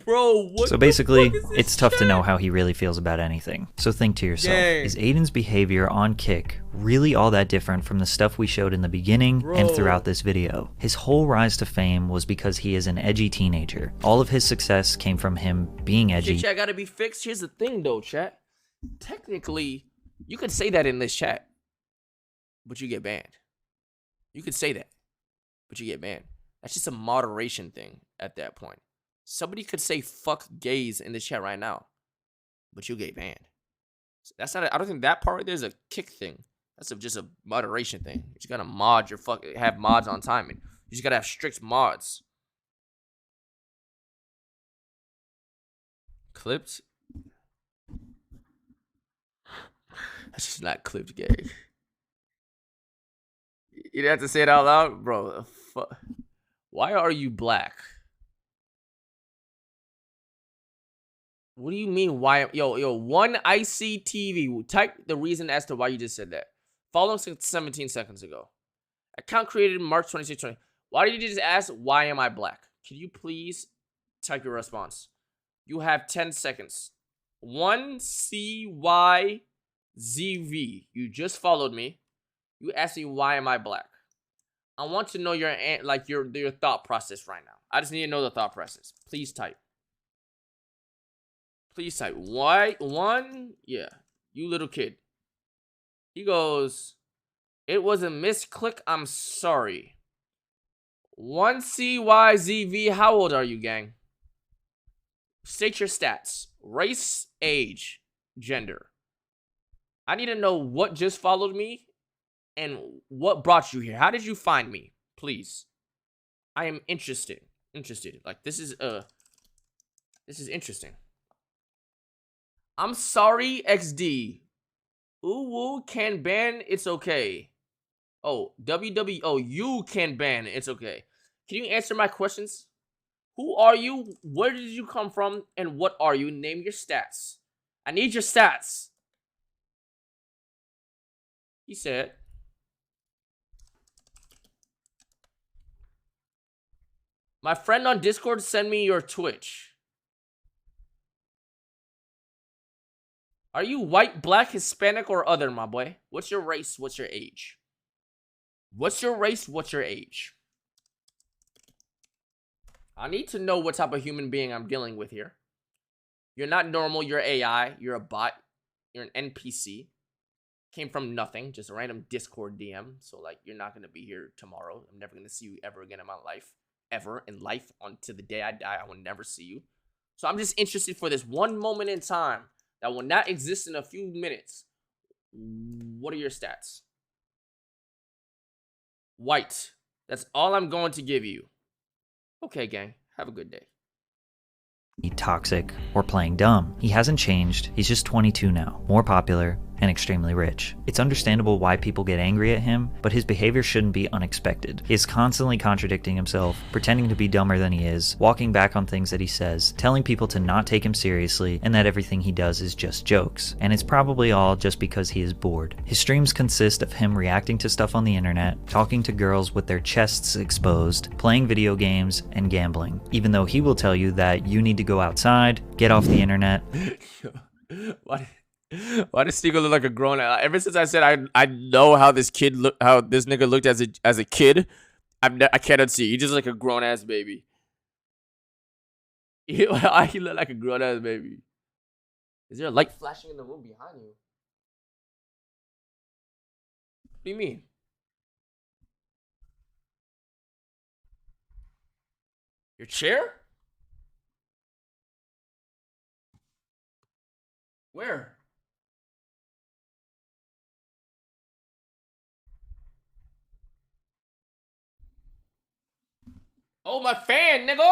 Bro, what? So basically, it's tough to know how he really feels about anything. So think to yourself, is Adin's behavior on Kick really all that different from the stuff we showed in the beginning and throughout this video? His whole rise to fame was because he is an edgy teenager. All of his success came from him being edgy. Shit, chat gotta be fixed. Here's the thing though, chat. Technically, you could say that in this chat, but you get banned. You could say that, but you get banned. That's just a moderation thing at that point. Somebody could say fuck gays in the chat right now, but you'll get banned. That's not. I don't think that part right there is a Kick thing. That's just a moderation thing. You just gotta mod your have mods on timing. You just gotta have strict mods. Clipped. That's just not clipped gay. You didn't have to say it out loud, bro. Why are you black? What do you mean? Why? Yo, one ICTV. Type the reason as to why you just said that. Follow him 17 seconds ago. Account created March 26, 20. Why did you just ask, why am I black? Can you please type your response? You have 10 seconds. 1CYZV. You just followed me. You asked me, why am I black? I want to know your thought process right now. I just need to know the thought process. Please type. Please type. Why? One? Yeah. You little kid. He goes, it was a misclick. I'm sorry. 1CYZV. How old are you, gang? State your stats. Race, age, gender. I need to know what just followed me and what brought you here. How did you find me? Please. I am interested. Like, this is interesting. I'm sorry, XD. Ooh, woo, can ban, it's okay. Oh, WW, oh, you can ban, it's okay. Can you answer my questions? Who are you? Where did you come from? And what are you? Name your stats. I need your stats. He said, my friend on Discord, send me your Twitch. Are you white, black, Hispanic, or other, my boy? What's your race? What's your age? What's your race? What's your age? I need to know what type of human being I'm dealing with here. You're not normal. You're AI. You're a bot. You're an NPC. Came from nothing. Just a random Discord DM. So, like, you're not going to be here tomorrow. I'm never going to see you ever again in my life. Ever in life. Until the day I die, I will never see you. So, I'm just interested for this one moment in time that will not exist in a few minutes. What are your stats? White. That's all I'm going to give you. Okay, gang. Have a good day. Toxic or playing dumb. He hasn't changed. He's just 22 now, more popular and extremely rich. It's understandable why people get angry at him, but his behavior shouldn't be unexpected. He is constantly contradicting himself, pretending to be dumber than he is, walking back on things that he says, telling people to not take him seriously, and that everything he does is just jokes. And it's probably all just because he is bored. His streams consist of him reacting to stuff on the internet, talking to girls with their chests exposed, playing video games, and gambling. Even though he will tell you that you need to go outside, get off the internet. Why does Stigo look like a grown ass? Ever since I said I know how this nigga looked as a kid, I can't unsee. He just like a grown ass baby. He look like a grown ass baby. Is there a light flashing in the room behind you? What do you mean? Your chair? Where? Oh, my fan, nigga!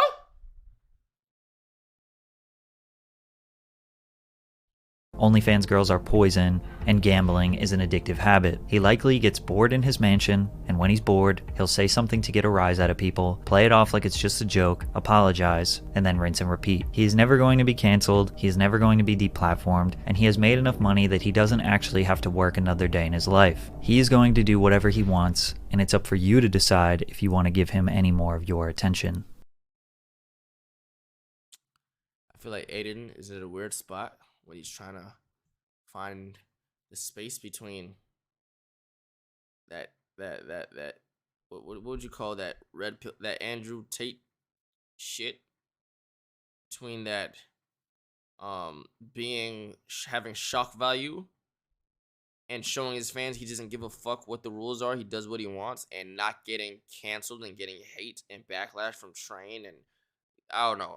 OnlyFans girls are poison, and gambling is an addictive habit. He likely gets bored in his mansion, and when he's bored, he'll say something to get a rise out of people, play it off like it's just a joke, apologize, and then rinse and repeat. He is never going to be canceled, he is never going to be deplatformed, and he has made enough money that he doesn't actually have to work another day in his life. He is going to do whatever he wants, and it's up for you to decide if you want to give him any more of your attention. I feel like Adin is at a weird spot when he's trying to find the space between that what would you call that red pill, that Andrew Tate shit, between that having shock value and showing his fans he doesn't give a fuck what the rules are, he does what he wants, and not getting canceled and getting hate and backlash from Train, and I don't know.